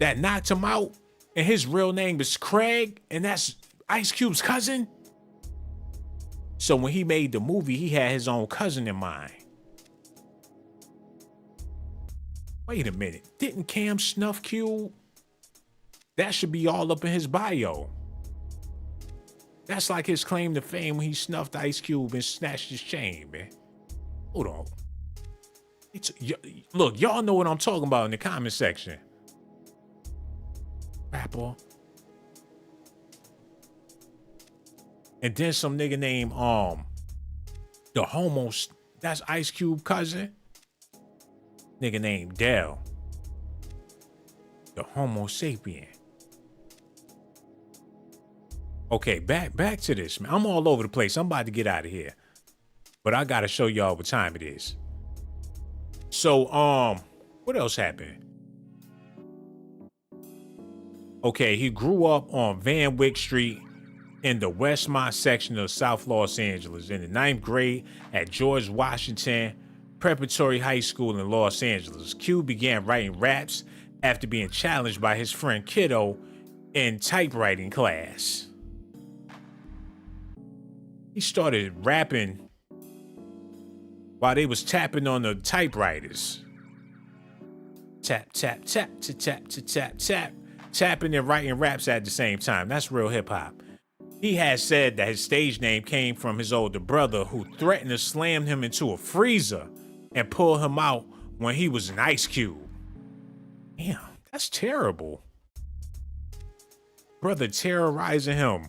that knocked him out and his real name is Craig and that's Ice Cube's cousin? So when he made the movie, he had his own cousin in mind. Wait a minute. Didn't Cam snuff Cube? That should be all up in his bio. That's like his claim to fame when he snuffed Ice Cube and snatched his chain, man. Hold on. Look, y'all know what I'm talking about in the comment section. Rapper. And then some nigga named the Homo, that's Ice Cube cousin. Nigga named Del. The Homo Sapien. Okay, back to this, man. I'm all over the place. I'm about to get out of here. But I gotta show y'all what time it is. So, what else happened? Okay, he grew up on Van Wyck Street in the Westmont section of South Los Angeles in the 9th grade at George Washington Preparatory High School in Los Angeles. Q began writing raps after being challenged by his friend Kiddo in typewriting class. He started rapping while they was tapping on the typewriters. Tap, tap, tap, tap, tap, tap, tap, tapping and writing raps at the same time. That's real hip hop. He has said that his stage name came from his older brother who threatened to slam him into a freezer and pull him out when he was an ice cube. Damn, that's terrible. Brother terrorizing him.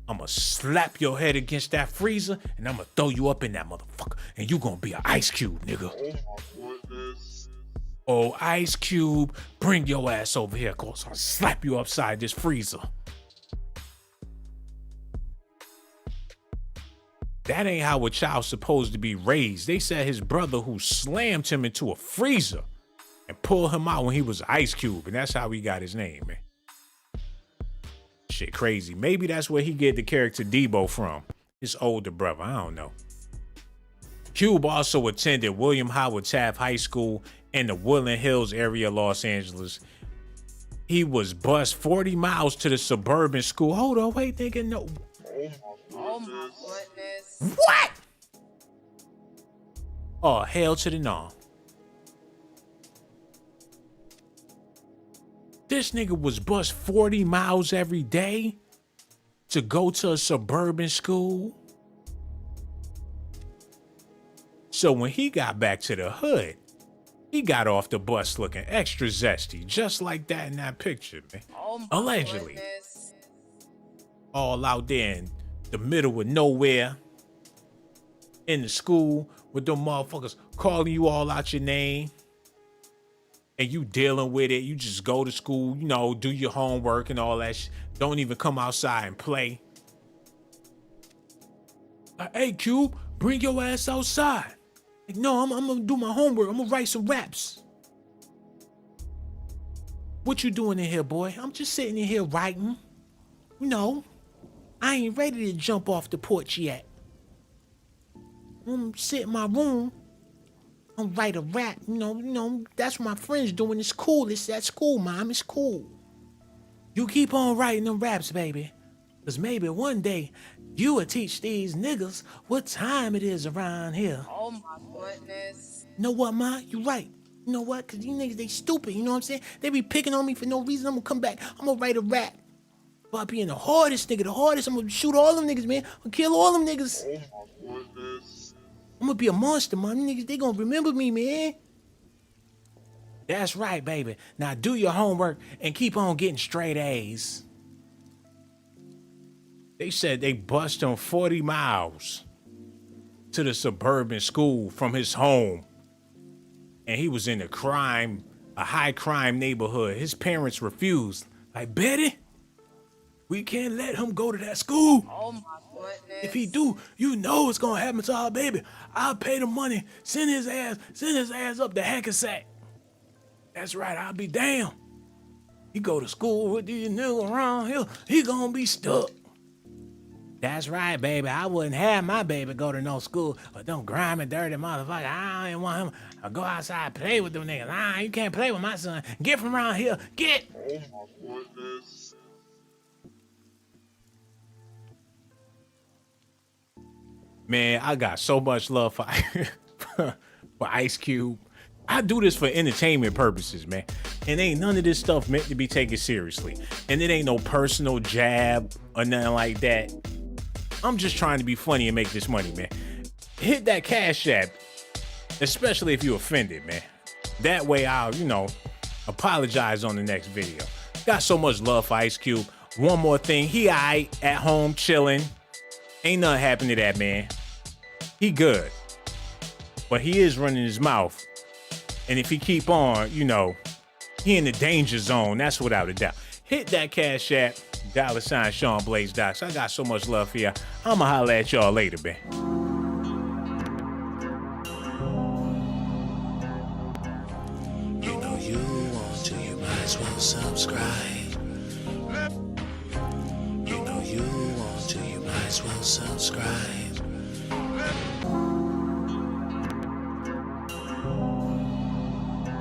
I'ma slap your head against that freezer and I'ma throw you up in that motherfucker and you gonna be an ice cube, nigga. Oh, Ice Cube, bring your ass over here, cause I'll slap you upside this freezer. That ain't how a child's supposed to be raised. They said his brother who slammed him into a freezer and pulled him out when he was Ice Cube, and that's how he got his name, man. Shit crazy. Maybe that's where he get the character Debo from. His older brother, I don't know. Cube also attended William Howard Taft High School in the Woodland Hills area of Los Angeles. He was bused 40 miles to the suburban school. Hold on, wait, nigga, no. Oh my goodness. What? Oh, hell to the no. This nigga was bused 40 miles every day to go to a suburban school. So when he got back to the hood, he got off the bus looking extra zesty, just like that in that picture, man. Oh my Allegedly. goodness. All out there in the middle of nowhere, in the school with them motherfuckers calling you all out your name. And you dealing with it. You just go to school, you know, do your homework and all that shit. Don't even come outside and play. Like, hey, Cube, bring your ass outside. Like, no, I'm gonna do my homework. I'm gonna write some raps. What you doing in here, boy? I'm just sitting in here writing. You know, I ain't ready to jump off the porch yet. I'm sit in my room. I'm write a rap. You know, that's what my friends doing. It's cool. It's at school, Mom. It's cool. You keep on writing them raps, baby. Cause maybe one day you will teach these niggas what time it is around here. Oh my goodness. You know what, Ma? You right. You know what? Cause these niggas, they stupid. You know what I'm saying? They be picking on me for no reason. I'm gonna come back. I'm gonna write a rap. But I being the hardest nigga, the hardest. I'm gonna shoot all them niggas, man. I'm gonna kill all them niggas. Oh my goodness. I'm gonna be a monster, man. Them niggas, they gonna remember me, man. That's right, baby. Now do your homework and keep on getting straight A's. They said they bust him 40 miles to the suburban school from his home. And he was in a high crime neighborhood. His parents refused. Like, Betty, we can't let him go to that school. Oh my goodness. If he do, you know what's gonna happen to our baby. I'll pay the money. Send his ass up the Hackensack. That's right, I'll be damned. He go to school with these niggas around here, he gonna be stuck. That's right, baby. I wouldn't have my baby go to no school with them grimy, dirty motherfuckers. I don't want him to go outside and play with them niggas. Nah, you can't play with my son. Get from around here. Get. Oh my goodness. Man, I got so much love for Ice Cube. I do this for entertainment purposes, man. And ain't none of this stuff meant to be taken seriously. And it ain't no personal jab or nothing like that. I'm just trying to be funny and make this money, man. Hit that Cash App, especially if you offended, man. That way I'll, apologize on the next video. Got so much love for Ice Cube. One more thing, he aight at home chilling. Ain't nothing happened to that man. He good. But he is running his mouth. And if he keep on, he in the danger zone. That's without a doubt. Hit that Cash App, $ Sean Blaze Docs. I got so much love for y'all. I'ma holler at y'all later, man. You know you want to, you might as well subscribe. You know you want to, you might as well subscribe.